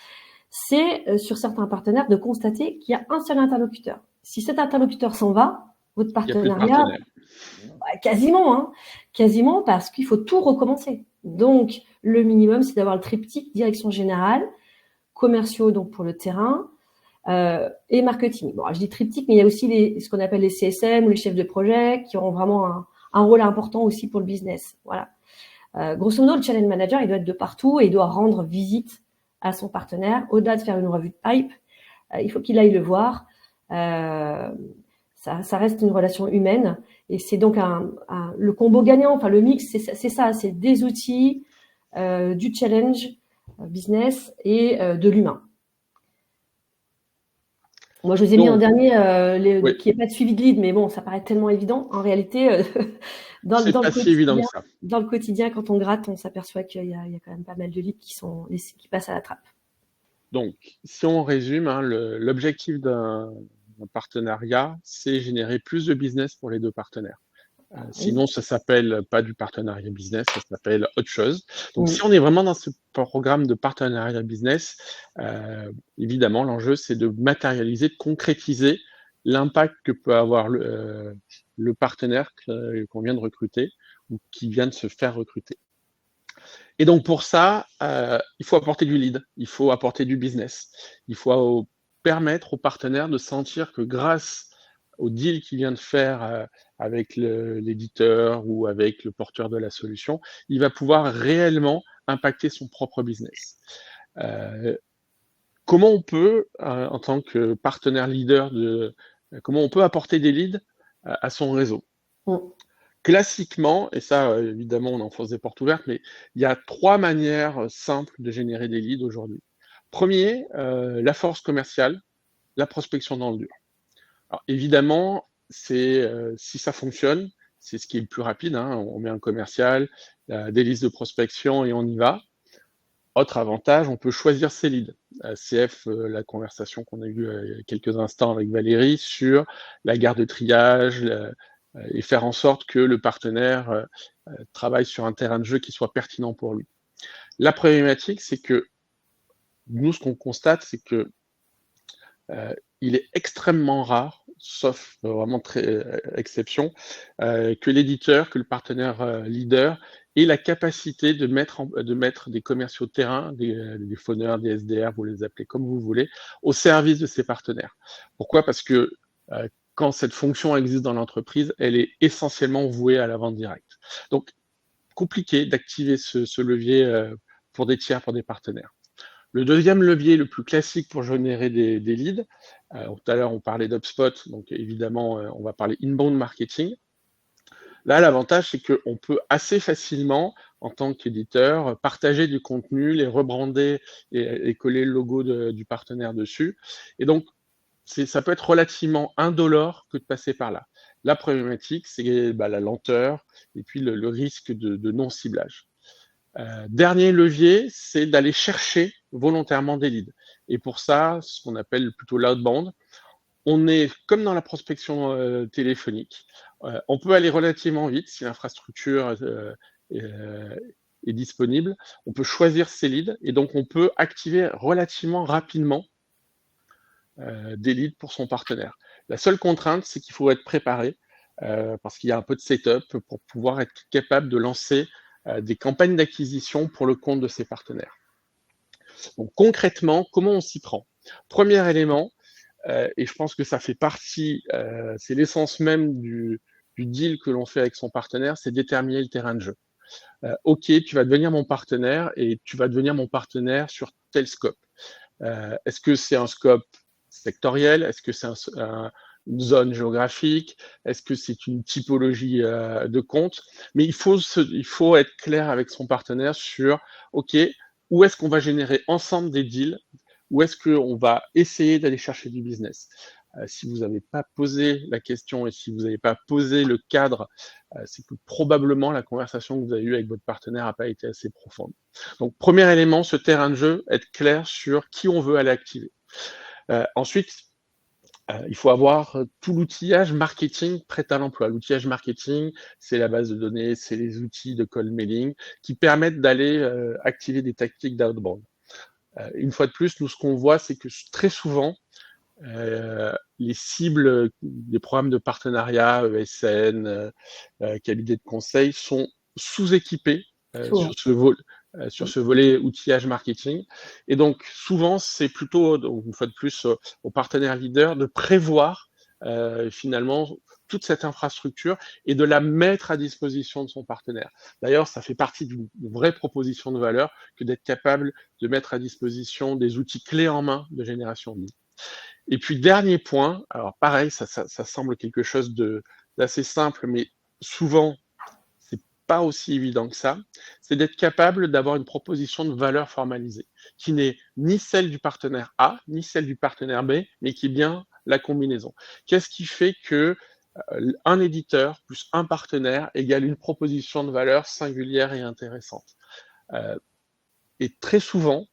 c'est sur certains partenaires de constater qu'il y a un seul interlocuteur. Si cet interlocuteur s'en va, votre partenariat, quasiment parce qu'il faut tout recommencer. Donc, le minimum, c'est d'avoir le triptyque direction générale, commerciaux donc pour le terrain et marketing. Bon, je dis triptyque, mais il y a aussi ce qu'on appelle les CSM ou les chefs de projet qui auront vraiment un rôle important aussi pour le business. Voilà. Grosso modo, le challenge manager, il doit être de partout et il doit rendre visite à son partenaire. Au-delà de faire une revue de pipe, il faut qu'il aille le voir. Ça reste une relation humaine et c'est donc le combo gagnant. Enfin, le mix, c'est ça, c'est des outils, du challenge business et de l'humain. Moi, je vous ai mis en dernier qu'il n'y ait pas de suivi de lead, mais bon, ça paraît tellement évident. En réalité, dans le quotidien, quand on gratte, on s'aperçoit qu'il y a quand même pas mal de leads qui passent à la trappe. Donc, si on résume, l'objectif d'un partenariat, c'est générer plus de business pour les deux partenaires. Sinon, ça s'appelle pas du partenariat business, ça s'appelle autre chose. Donc, si on est vraiment dans ce programme de partenariat business, évidemment, l'enjeu, c'est de matérialiser, de concrétiser l'impact que peut avoir le partenaire qu'on vient de recruter ou qui vient de se faire recruter. Et donc, pour ça, il faut apporter du lead, il faut apporter du business, il faut permettre au partenaire de sentir que grâce au deal qu'il vient de faire avec l'éditeur ou avec le porteur de la solution, il va pouvoir réellement impacter son propre business. Comment on peut, en tant que partenaire leader, comment on peut apporter des leads à son réseau? Classiquement, et ça, évidemment, on enfonce des portes ouvertes, mais il y a 3 manières simples de générer des leads aujourd'hui. Premier, la force commerciale, la prospection dans le dur. Alors, évidemment, si ça fonctionne, c'est ce qui est le plus rapide. On met un commercial, des listes de prospection et on y va. Autre avantage, on peut choisir ses leads. CF, la conversation qu'on a eue il y a quelques instants avec Valérie sur la gare de triage et faire en sorte que le partenaire travaille sur un terrain de jeu qui soit pertinent pour lui. La problématique, c'est que nous, ce qu'on constate, c'est que il est extrêmement rare, sauf vraiment très exception, que l'éditeur, que le partenaire leader ait la capacité de mettre des commerciaux de terrain, des phoneurs, des SDR, vous les appelez comme vous voulez, au service de ses partenaires. Pourquoi? Parce que quand cette fonction existe dans l'entreprise, elle est essentiellement vouée à la vente directe. Donc, compliqué d'activer ce levier pour des tiers, pour des partenaires. Le deuxième levier, le plus classique pour générer des leads, tout à l'heure on parlait d'HubSpot, donc évidemment on va parler inbound marketing. Là, l'avantage, c'est qu'on peut assez facilement, en tant qu'éditeur, partager du contenu, les rebrander et coller le logo du partenaire dessus. Et donc, ça peut être relativement indolore que de passer par là. La problématique, c'est la lenteur et puis le risque de non-ciblage. Dernier levier, c'est d'aller chercher volontairement des leads. Et pour ça, ce qu'on appelle plutôt l'outbound, on est comme dans la prospection téléphonique. On peut aller relativement vite si l'infrastructure est disponible. On peut choisir ses leads et donc on peut activer relativement rapidement des leads pour son partenaire. La seule contrainte, c'est qu'il faut être préparé parce qu'il y a un peu de setup pour pouvoir être capable de lancer des campagnes d'acquisition pour le compte de ses partenaires. Donc concrètement, comment on s'y prend? Premier élément, et je pense que ça fait partie, c'est l'essence même du deal que l'on fait avec son partenaire, c'est déterminer le terrain de jeu. Ok, tu vas devenir mon partenaire et tu vas devenir mon partenaire sur tel scope. Est-ce que c'est un scope sectoriel? Est-ce que c'est une zone géographique? Est-ce que c'est une typologie de compte? Mais il faut être clair avec son partenaire sur, OK, où est-ce qu'on va générer ensemble des deals? Où est-ce qu'on va essayer d'aller chercher du business? Si vous n'avez pas posé la question et si vous n'avez pas posé le cadre, c'est que probablement la conversation que vous avez eue avec votre partenaire n'a pas été assez profonde. Donc, premier élément, ce terrain de jeu, être clair sur qui on veut aller activer. Ensuite, il faut avoir tout l'outillage marketing prêt à l'emploi. L'outillage marketing, c'est la base de données, c'est les outils de cold mailing qui permettent d'aller activer des tactiques d'outbound. Une fois de plus, nous, ce qu'on voit, c'est que très souvent, les cibles des programmes de partenariat, ESN, cabinets de conseil, sont sous-équipés sur ce volet outillage marketing. Et donc, souvent, c'est plutôt, une fois de plus, aux partenaires leaders de prévoir finalement toute cette infrastructure et de la mettre à disposition de son partenaire. D'ailleurs, ça fait partie d'une vraie proposition de valeur que d'être capable de mettre à disposition des outils clés en main de génération de leads. Et puis, dernier point, alors pareil, ça semble quelque chose d'assez simple, mais souvent, c'est pas aussi évident que ça, c'est d'être capable d'avoir une proposition de valeur formalisée, qui n'est ni celle du partenaire A, ni celle du partenaire B, mais qui est bien la combinaison. Qu'est-ce qui fait que un éditeur plus un partenaire égale une proposition de valeur singulière et intéressante? Et très souvent,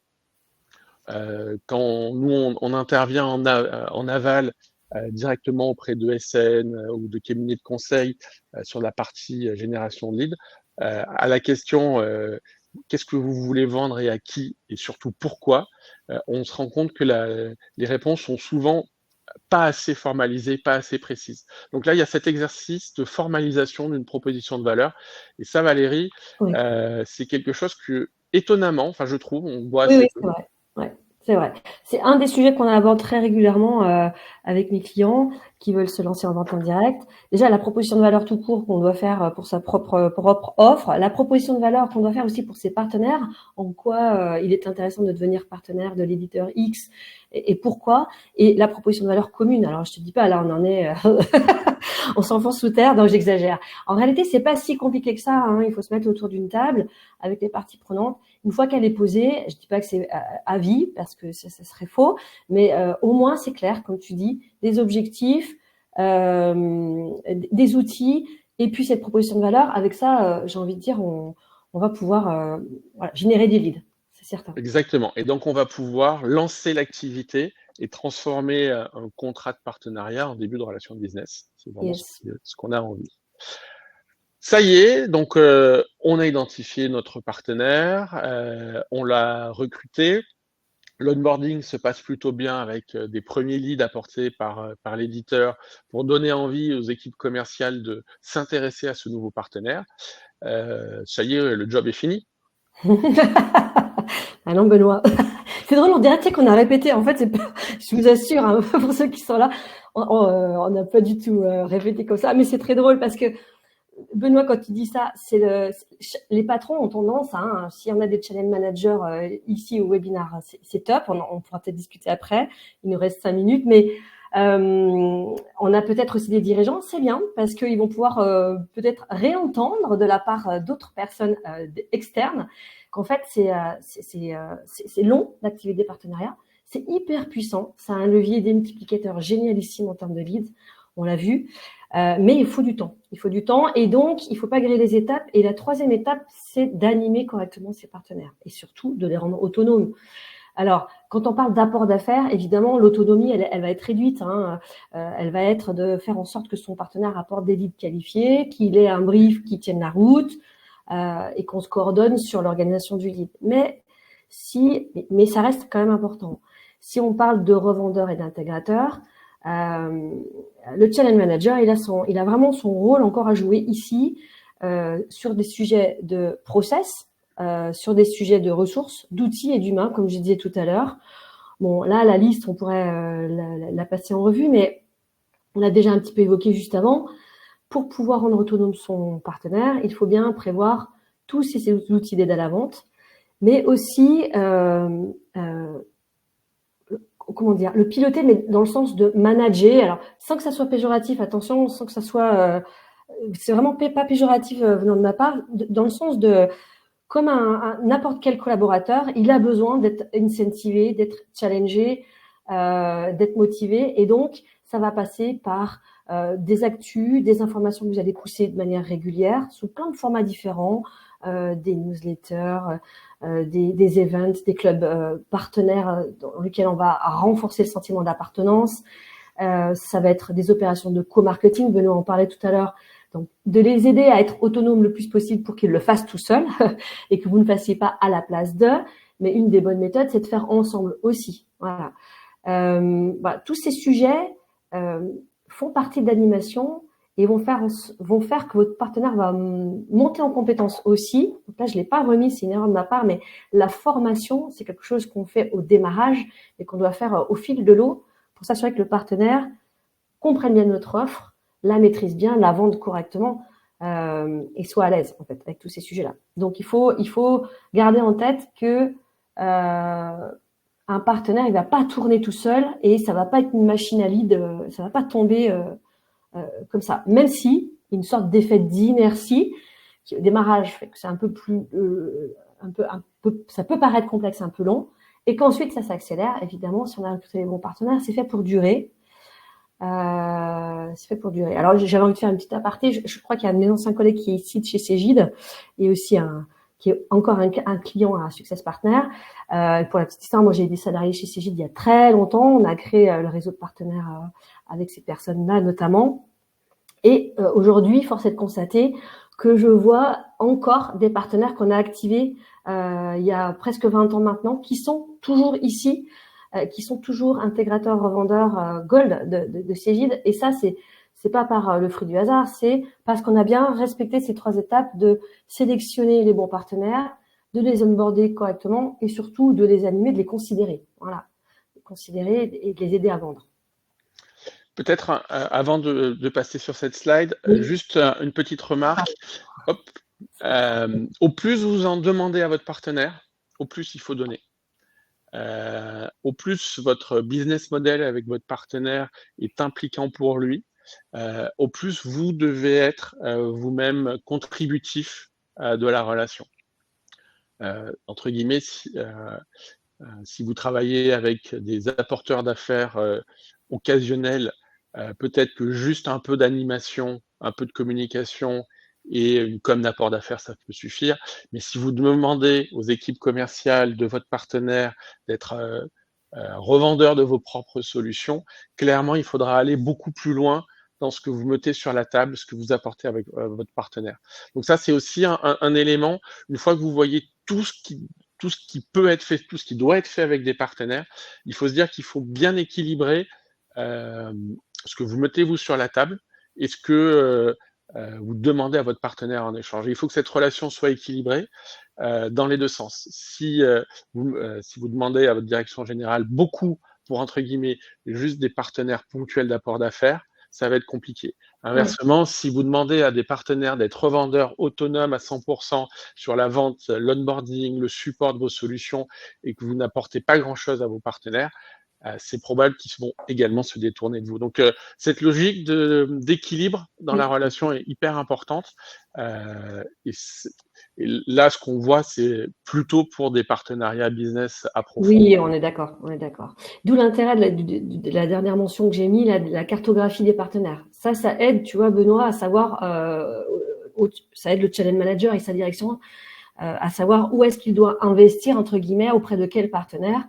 quand nous, on intervient en aval directement auprès de SN ou de cabinets de conseil sur la partie génération de leads, à la question qu'est-ce que vous voulez vendre et à qui, et surtout pourquoi, on se rend compte que les réponses sont souvent pas assez formalisées, pas assez précises. Donc là, il y a cet exercice de formalisation d'une proposition de valeur. Et ça, Valérie, Oui. c'est quelque chose que, étonnamment, enfin je trouve, on voit Oui, assez oui, peu. c'est vrai. Ouais, c'est vrai. C'est un des sujets qu'on aborde très régulièrement avec mes clients qui veulent se lancer en vente en direct. Déjà, la proposition de valeur tout court qu'on doit faire pour sa propre offre, la proposition de valeur qu'on doit faire aussi pour ses partenaires, en quoi il est intéressant de devenir partenaire de l'éditeur X et pourquoi, et la proposition de valeur commune. Alors, je te dis pas, là, on en est... on s'enfonce sous terre, donc j'exagère. En réalité, c'est pas si compliqué que ça, hein. Il faut se mettre autour d'une table avec les parties prenantes. Une fois qu'elle est posée, je dis pas que c'est à vie, parce que ça serait faux, mais au moins c'est clair, comme tu dis, des objectifs, des outils, et puis cette proposition de valeur. Avec ça, j'ai envie de dire, on va pouvoir voilà, générer des leads, c'est certain. Exactement. Et donc, on va pouvoir lancer l'activité et transformer un contrat de partenariat en début de relation de business. C'est vraiment Yes. ce qu'on a envie. Ça y est, donc on a identifié notre partenaire, on l'a recruté. L'onboarding se passe plutôt bien avec des premiers leads apportés par l'éditeur pour donner envie aux équipes commerciales de s'intéresser à ce nouveau partenaire. Ça y est, le job est fini. Ah non, Benoît, C'est drôle, on dirait qu'on a répété. En fait, je vous assure, hein, pour ceux qui sont là, on n'a pas du tout répété comme ça. Mais c'est très drôle parce que Benoît, quand tu dis ça, les patrons ont tendance, hein, si on a des challenge managers ici au webinaire, c'est top. On pourra peut-être discuter après. Il nous reste 5 minutes, mais on a peut-être aussi des dirigeants, c'est bien parce qu'ils vont pouvoir peut-être réentendre de la part d'autres personnes externes qu'en fait c'est long d'activer des partenariats, c'est hyper puissant, ça a un levier démultiplicateur génialissime en termes de leads, on l'a vu, mais il faut du temps. Il faut du temps et donc il ne faut pas griller les étapes. Et la troisième étape, c'est d'animer correctement ses partenaires et surtout de les rendre autonomes. Alors, quand on parle d'apport d'affaires, évidemment, l'autonomie, elle va être réduite. Hein. Elle va être de faire en sorte que son partenaire apporte des leads qualifiés, qu'il ait un brief qui tienne la route et qu'on se coordonne sur l'organisation du lead. Mais ça reste quand même important. Si on parle de revendeurs et d'intégrateurs, le challenge manager, il a vraiment son rôle encore à jouer ici sur des sujets de process, sur des sujets de ressources, d'outils et d'humains, comme je disais tout à l'heure. Bon, là, la liste, on pourrait la passer en revue, mais on l'a déjà un petit peu évoqué juste avant. Pour pouvoir rendre autonome son partenaire, il faut bien prévoir tous ces outils d'aide à la vente, mais aussi comment dire, le piloter, mais dans le sens de manager, alors sans que ça soit péjoratif, attention, sans que ça soit, c'est vraiment pas péjoratif venant de ma part, dans le sens de, comme n'importe quel collaborateur, il a besoin d'être incentivé, d'être challengé, d'être motivé, et donc ça va passer par des actus, des informations que vous allez pousser de manière régulière, sous plein de formats différents, des newsletters, des events, des clubs partenaires dans lesquels on va renforcer le sentiment d'appartenance. Ça va être des opérations de co-marketing, Benoît en parlait tout à l'heure, donc de les aider à être autonomes le plus possible pour qu'ils le fassent tout seuls et que vous ne fassiez pas à la place d'eux. Mais une des bonnes méthodes, c'est de faire ensemble aussi. Voilà. Voilà. Tous ces sujets font partie de l'animation et vont faire que votre partenaire va monter en compétence aussi. Donc là, je ne l'ai pas remis, c'est une erreur de ma part, mais la formation, c'est quelque chose qu'on fait au démarrage et qu'on doit faire au fil de l'eau pour s'assurer que le partenaire comprenne bien notre offre, la maîtrise bien, la vende correctement et soit à l'aise en fait avec tous ces sujets-là. Donc il faut garder en tête que un partenaire, il va pas tourner tout seul et ça va pas être une machine à lead, ça va pas tomber comme ça. Même si une sorte d'effet d'inertie qui au démarrage fait que c'est un peu plus, ça peut paraître complexe, un peu long, et qu'ensuite ça s'accélère. Évidemment, si on a recruté les bons partenaires, c'est fait pour durer. C'est fait pour durer. Alors j'avais envie de faire une petite aparté. Je crois qu'il y a un de mes anciens collègues qui est ici de chez Cégide et aussi qui est encore un client à Success Partner. Pour la petite histoire, moi j'ai des salariés chez Cégide il y a très longtemps. On a créé le réseau de partenaires avec ces personnes-là notamment. Et aujourd'hui, force est de constater que je vois encore des partenaires qu'on a activés il y a presque 20 ans maintenant, qui sont toujours ici, qui sont toujours intégrateurs, revendeurs Gold de Cégide. Et ça, c'est pas par le fruit du hasard, c'est parce qu'on a bien respecté ces 3 étapes de sélectionner les bons partenaires, de les onboarder correctement et surtout de les animer, de les considérer. Voilà, de les considérer et de les aider à vendre. Peut-être avant de passer sur cette slide, Oui. juste une petite remarque. Hop. Au plus vous en demandez à votre partenaire, au plus il faut donner. Au plus votre business model avec votre partenaire est impliquant pour lui, au plus vous devez être vous-même contributif de la relation. Entre guillemets, si vous travaillez avec des apporteurs d'affaires occasionnels, peut-être que juste un peu d'animation, un peu de communication et une com d'apport d'affaires, ça peut suffire. Mais si vous demandez aux équipes commerciales de votre partenaire d'être revendeur de vos propres solutions, clairement, il faudra aller beaucoup plus loin dans ce que vous mettez sur la table, ce que vous apportez avec votre partenaire. Donc ça, c'est aussi un élément, une fois que vous voyez tout ce qui peut être fait, tout ce qui doit être fait avec des partenaires, il faut se dire qu'il faut bien équilibrer ce que vous mettez vous sur la table et ce que vous demandez à votre partenaire en échange. Et il faut que cette relation soit équilibrée dans les deux sens. Si vous demandez à votre direction générale beaucoup pour, entre guillemets, juste des partenaires ponctuels d'apport d'affaires, ça va être compliqué. Ouais. Inversement, si vous demandez à des partenaires d'être revendeurs autonomes à 100% sur la vente, l'onboarding, le support de vos solutions et que vous n'apportez pas grand-chose à vos partenaires, c'est probable qu'ils vont également se détourner de vous. Donc, cette logique d'équilibre dans la relation est hyper importante. Et là, ce qu'on voit, c'est plutôt pour des partenariats business approfondis. Oui, on est d'accord, on est d'accord. D'où l'intérêt de la dernière mention que j'ai mis, la cartographie des partenaires. Ça aide, tu vois, Benoît, à savoir, ça aide le challenge manager et sa direction à savoir où est-ce qu'il doit investir, entre guillemets, auprès de quel partenaire.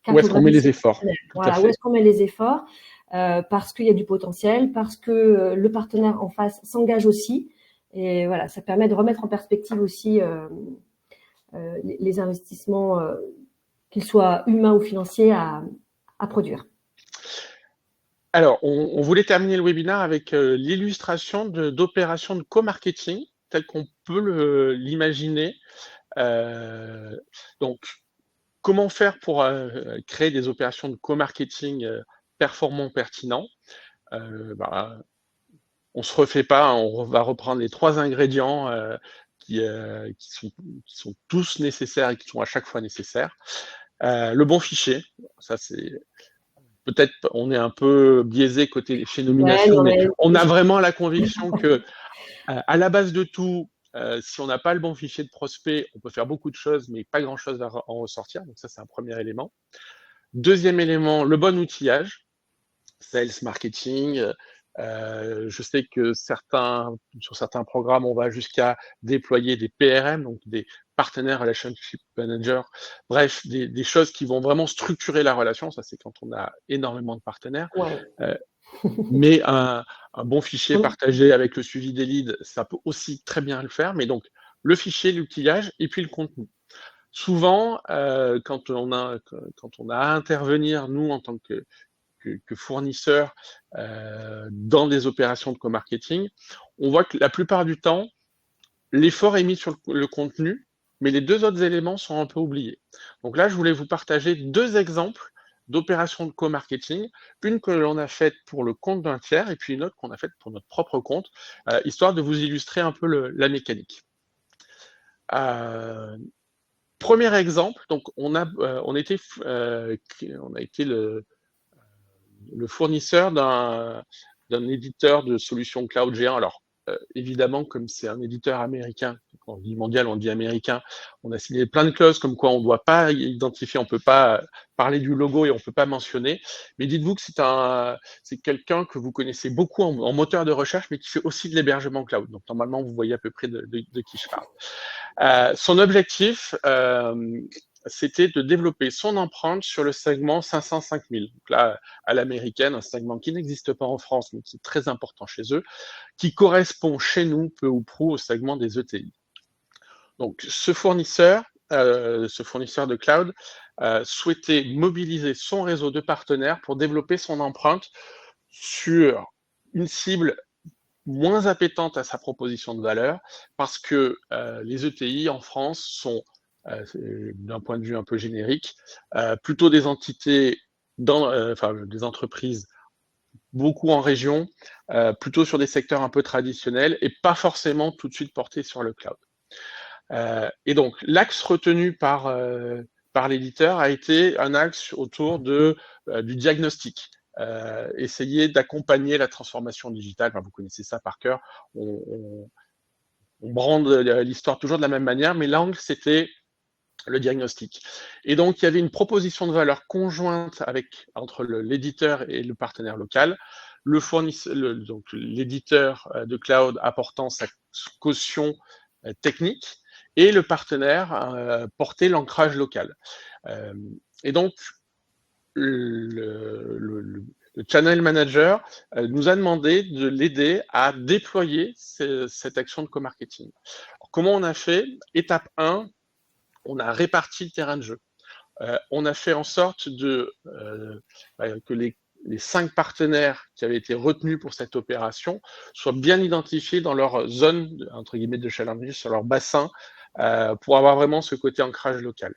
Où est-ce qu'on met les efforts? Voilà, où est-ce qu'on met les efforts, parce qu'il y a du potentiel, parce que le partenaire en face s'engage aussi. Et voilà, ça permet de remettre en perspective aussi les investissements, qu'ils soient humains ou financiers, à produire. Alors, on voulait terminer le webinaire avec l'illustration d'opérations de co-marketing telles qu'on peut l'imaginer. Donc, comment faire pour créer des opérations de co-marketing performants, pertinents? On se refait pas, on va reprendre les 3 ingrédients qui sont tous nécessaires et qui sont à chaque fois nécessaires. Le bon fichier, ça c'est peut-être on est un peu biaisé côté chez Nomination, mais on a vraiment la conviction que à la base de tout, si on n'a pas le bon fichier de prospect, on peut faire beaucoup de choses, mais pas grand-chose va en ressortir. Donc ça, c'est un premier élément. Deuxième élément, le bon outillage, sales, marketing. Je sais que sur certains programmes, on va jusqu'à déployer des PRM, donc des Partner Relationship Manager. Bref, des choses qui vont vraiment structurer la relation. Ça, c'est quand on a énormément de partenaires. Ouais. Mais un bon fichier partagé avec le suivi des leads, ça peut aussi très bien le faire. Mais donc, le fichier, l'outillage et puis le contenu. Souvent, quand on a à intervenir, nous, en tant que fournisseur dans des opérations de co-marketing, on voit que la plupart du temps, l'effort est mis sur le contenu, mais les 2 autres éléments sont un peu oubliés. Donc là, je voulais vous partager 2 exemples d'opérations de co-marketing, une que l'on a faite pour le compte d'un tiers et puis une autre qu'on a faite pour notre propre compte, histoire de vous illustrer un peu la mécanique. Premier exemple, donc on a été le fournisseur d'un éditeur de solutions cloud géant. Alors, évidemment, comme c'est un éditeur américain, quand on dit mondial, on dit américain, on a signé plein de clauses comme quoi on ne doit pas identifier, on ne peut pas parler du logo et on ne peut pas mentionner. Mais dites-vous que c'est quelqu'un que vous connaissez beaucoup en moteur de recherche, mais qui fait aussi de l'hébergement cloud. Donc, normalement, vous voyez à peu près de qui je parle. Son objectif, c'était de développer son empreinte sur le segment 500-5000. Donc là, à l'américaine, un segment qui n'existe pas en France, mais qui est très important chez eux, qui correspond chez nous, peu ou prou, au segment des ETI. Donc, ce fournisseur de cloud souhaitait mobiliser son réseau de partenaires pour développer son empreinte sur une cible moins appétente à sa proposition de valeur, parce que les ETI en France sont, d'un point de vue un peu générique, plutôt des entités, des entreprises beaucoup en région, plutôt sur des secteurs un peu traditionnels et pas forcément tout de suite portés sur le cloud. Et donc, l'axe retenu par l'éditeur a été un axe autour du diagnostic. Essayer d'accompagner la transformation digitale. Enfin, vous connaissez ça par cœur. On brande l'histoire toujours de la même manière, mais l'angle, c'était le diagnostic. Et donc, il y avait une proposition de valeur conjointe entre l'éditeur et le partenaire local. Donc l'éditeur de cloud apportant sa caution technique et le partenaire portait l'ancrage local. Et donc, le channel manager nous a demandé de l'aider à déployer cette action de co-marketing. Comment on a fait? Étape 1, on a réparti le terrain de jeu. On a fait en sorte que les 5 partenaires qui avaient été retenus pour cette opération soient bien identifiés dans leur zone, entre guillemets, de challenge, sur leur bassin, pour avoir vraiment ce côté ancrage local.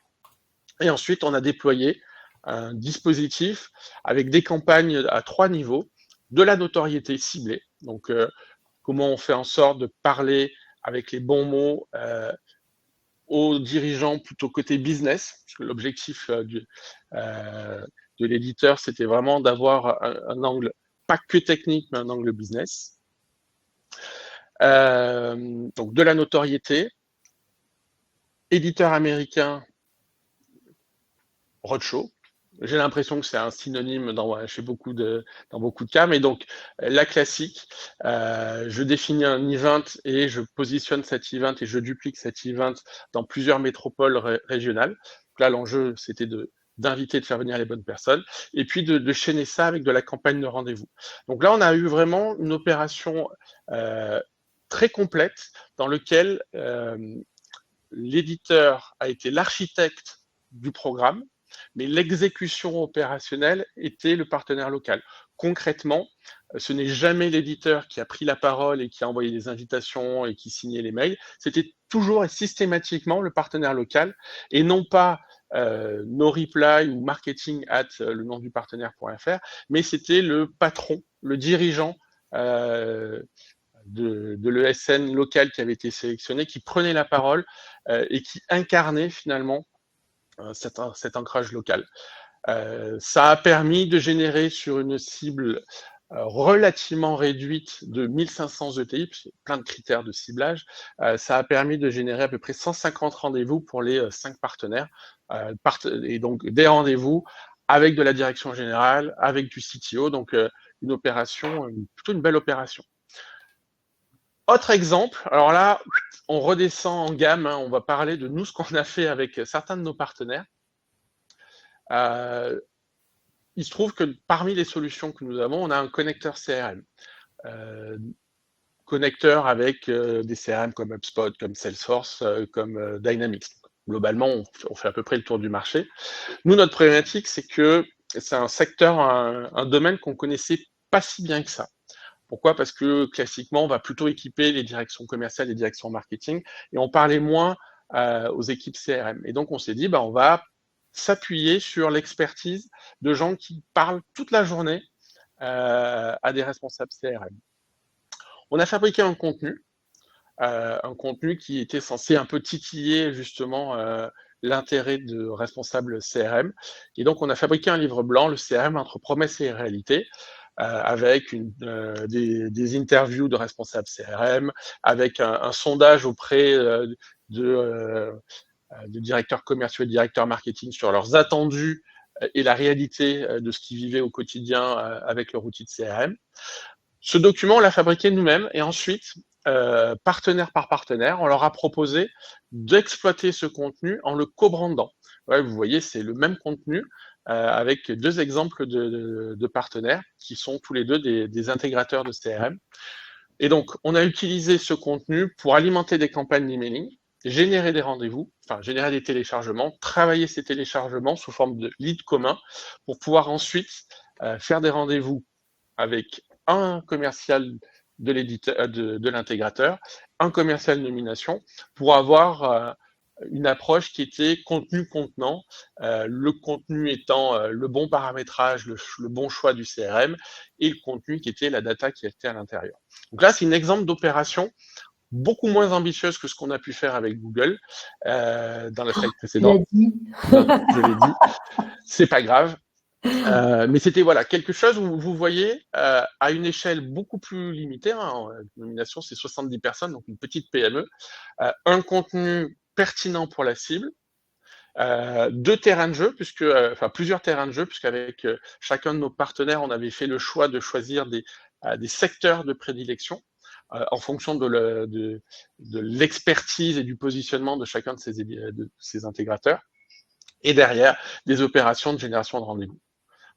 Et ensuite, on a déployé un dispositif avec des campagnes à 3 niveaux, de la notoriété ciblée, donc comment on fait en sorte de parler avec les bons mots aux dirigeants plutôt côté business, parce que l'objectif de l'éditeur, c'était vraiment d'avoir un angle pas que technique, mais un angle business. Donc de la notoriété, éditeur américain, roadshow. J'ai l'impression que c'est un synonyme dans beaucoup de cas, mais donc la classique, je définis un event et je positionne cet event et je duplique cet event dans plusieurs métropoles régionales. Donc là, l'enjeu, c'était d'inviter, de faire venir les bonnes personnes, et puis de chaîner ça avec de la campagne de rendez-vous. Donc là, on a eu vraiment une opération très complète dans laquelle l'éditeur a été l'architecte du programme, mais l'exécution opérationnelle était le partenaire local. Concrètement, ce n'est jamais l'éditeur qui a pris la parole et qui a envoyé des invitations et qui signait les mails, c'était toujours et systématiquement le partenaire local et non pas no reply ou marketing at le nom du partenaire.fr, mais c'était le patron, le dirigeant de l'ESN local qui avait été sélectionné, qui prenait la parole et qui incarnait finalement cet ancrage local. Ça a permis de générer sur une cible relativement réduite de 1500 ETI, parce qu'il y a plein de critères de ciblage, ça a permis de générer à peu près 150 rendez-vous pour les 5 partenaires, et donc des rendez-vous avec de la direction générale, avec du CTO, donc une opération, plutôt une belle opération. Autre exemple, alors là, on redescend en gamme, hein, on va parler de nous, ce qu'on a fait avec certains de nos partenaires. Il se trouve que parmi les solutions que nous avons, on a un connecteur CRM. Connecteur avec des CRM comme HubSpot, comme Salesforce, comme Dynamics. Globalement, on fait à peu près le tour du marché. Nous, notre problématique, c'est que c'est un secteur, un domaine qu'on connaissait pas si bien que ça. Pourquoi? Parce que classiquement, on va plutôt équiper les directions commerciales, les directions marketing, et on parlait moins aux équipes CRM. Et donc, on s'est dit, on va s'appuyer sur l'expertise de gens qui parlent toute la journée à des responsables CRM. On a fabriqué un contenu qui était censé un peu titiller justement l'intérêt de responsables CRM. Et donc, on a fabriqué un livre blanc, le CRM entre promesses et réalité, avec des interviews de responsables CRM, avec un sondage auprès de directeurs commerciaux et de directeurs marketing sur leurs attendus et la réalité de ce qu'ils vivaient au quotidien avec leur outil de CRM. Ce document, on l'a fabriqué nous-mêmes et ensuite, partenaire par partenaire, on leur a proposé d'exploiter ce contenu en le co-brandant. Ouais, vous voyez, c'est le même contenu avec 2 exemples de partenaires qui sont tous les 2 des intégrateurs de CRM. Et donc, on a utilisé ce contenu pour alimenter des campagnes d'emailing, générer des rendez-vous, enfin générer des téléchargements, travailler ces téléchargements sous forme de leads communs pour pouvoir ensuite faire des rendez-vous avec un commercial de l'intégrateur, un commercial nomination, pour avoir une approche qui était contenu-contenant, le contenu étant le bon paramétrage, le bon choix du CRM, et le contenu qui était la data qui était à l'intérieur. Donc là, c'est un exemple d'opération beaucoup moins ambitieuse que ce qu'on a pu faire avec Google dans la slide précédente. Non, je l'ai dit, c'est pas grave. Mais c'était voilà quelque chose où vous voyez à une échelle beaucoup plus limitée, hein, nomination c'est 70 personnes, donc une petite PME, un contenu pertinent pour la cible, 2 terrains de jeu, puisque enfin plusieurs terrains de jeu, puisqu'avec chacun de nos partenaires, on avait fait le choix de choisir des secteurs de prédilection en fonction de l'expertise et du positionnement de chacun de ces intégrateurs, et derrière des opérations de génération de rendez-vous.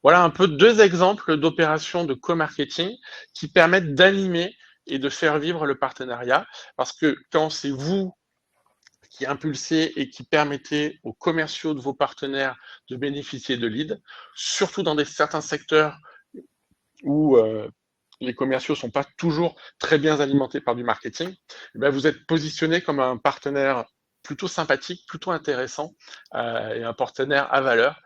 Voilà un peu 2 exemples d'opérations de co-marketing qui permettent d'animer et de faire vivre le partenariat, parce que quand c'est vous qui impulsez et qui permettez aux commerciaux de vos partenaires de bénéficier de leads, surtout dans certains secteurs où les commerciaux sont pas toujours très bien alimentés par du marketing, eh ben, vous êtes positionné comme un partenaire plutôt sympathique, plutôt intéressant et un partenaire à valeur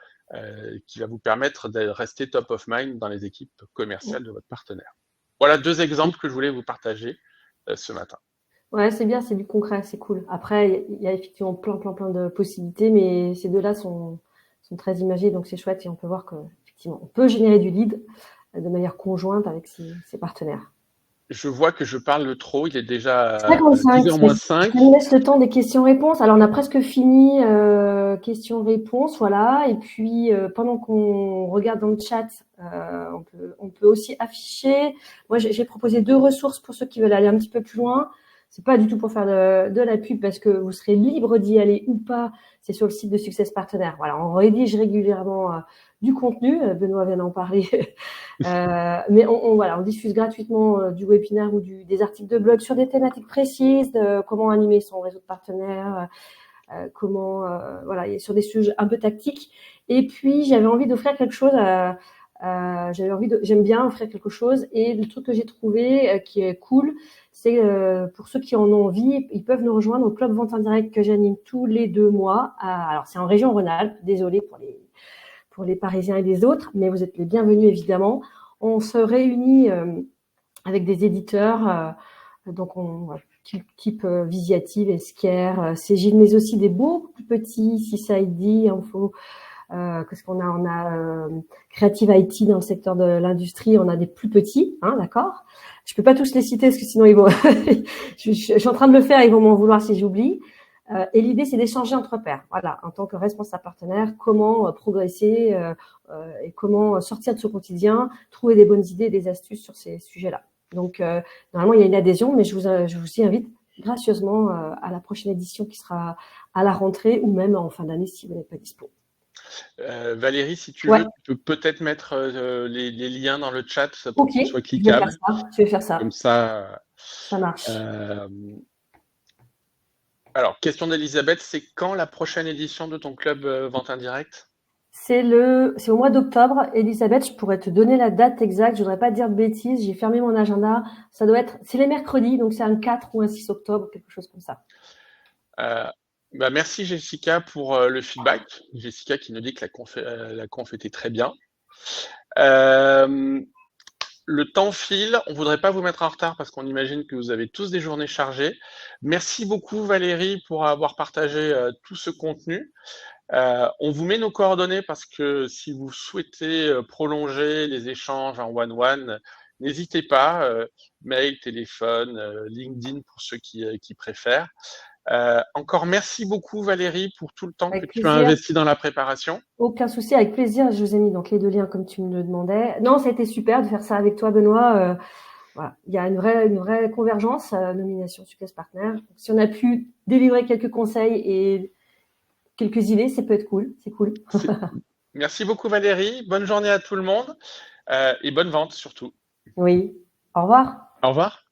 qui va vous permettre de rester top of mind dans les équipes commerciales de votre partenaire. Voilà 2 exemples que je voulais vous partager ce matin. Ouais, c'est bien, c'est du concret, c'est cool. Après, il y a effectivement plein de possibilités, mais ces deux-là sont très imagés, donc c'est chouette et on peut voir qu'effectivement, on peut générer du lead de manière conjointe avec ses partenaires. Je vois que je parle de trop, il est déjà 55, 10h mais moins je 5. me laisse le temps des questions-réponses. Alors, on a presque fini questions-réponses, voilà. Et puis, pendant qu'on regarde dans le chat, on peut aussi afficher. Moi, j'ai proposé 2 ressources pour ceux qui veulent aller un petit peu plus loin. C'est pas du tout pour faire de la pub parce que vous serez libre d'y aller ou pas. C'est sur le site de Success Partner. Voilà, on rédige régulièrement du contenu. Benoît vient d'en parler. Mais voilà, on diffuse gratuitement du webinaire ou des articles de blog sur des thématiques précises, de comment animer son réseau de partenaires, comment, voilà, sur des sujets un peu tactiques. Et puis, j'avais envie d'offrir quelque chose j'aime bien offrir quelque chose. Et le truc que j'ai trouvé qui est cool, c'est pour ceux qui en ont envie, ils peuvent nous rejoindre au Club Vente Indirecte que j'anime tous les 2 mois. Alors, c'est en région Rhône-Alpes. Désolée pour les Parisiens et les autres, mais vous êtes les bienvenus évidemment. On se réunit avec des éditeurs, donc type Visiative, Esquire, Cégide, mais aussi des beaucoup plus petits, Cisaidi, Info. Qu'est-ce qu'on a? On a Creative IT dans le secteur de l'industrie. On a des plus petits, hein, d'accord. Je peux pas tous les citer parce que sinon ils vont. je suis en train de le faire, ils vont m'en vouloir si j'oublie. Et l'idée, c'est d'échanger entre pairs. Voilà, en tant que responsable partenaire, comment progresser et comment sortir de ce quotidien, trouver des bonnes idées, des astuces sur ces sujets-là. Donc, normalement, il y a une adhésion, mais je vous y invite gracieusement à la prochaine édition qui sera à la rentrée ou même en fin d'année si vous n'êtes pas dispo. Valérie, si tu Ouais. veux, tu peux peut-être mettre les liens dans le chat pour Ok, qu'ils soient je vais faire cliquables. ça. Je vais faire ça. Comme ça. Ça marche. Alors, question d'Elisabeth, c'est quand la prochaine édition de ton club Vente Indirecte? C'est au mois d'octobre. Elisabeth, je pourrais te donner la date exacte. Je voudrais pas te dire de bêtises. J'ai fermé mon agenda. C'est les mercredis, donc c'est un 4 ou un 6 octobre, quelque chose comme ça. Merci Jessica pour le feedback. Jessica qui nous dit que la conf était très bien. Le temps file, on voudrait pas vous mettre en retard parce qu'on imagine que vous avez tous des journées chargées. Merci beaucoup Valérie pour avoir partagé tout ce contenu. On vous met nos coordonnées parce que si vous souhaitez prolonger les échanges en one-one, n'hésitez pas, mail, téléphone, LinkedIn pour ceux qui préfèrent. Encore merci beaucoup Valérie pour tout le temps que tu as investi dans la préparation. Aucun souci, avec plaisir. Je vous ai mis donc les 2 liens comme tu me le demandais. Non, ça a été super de faire ça avec toi, Benoît. Voilà, il y a une vraie convergence, nomination Success Partner. Si on a pu délivrer quelques conseils et quelques idées, ça peut être cool. C'est cool. Merci beaucoup Valérie. Bonne journée à tout le monde et bonne vente surtout. Oui. Au revoir. Au revoir.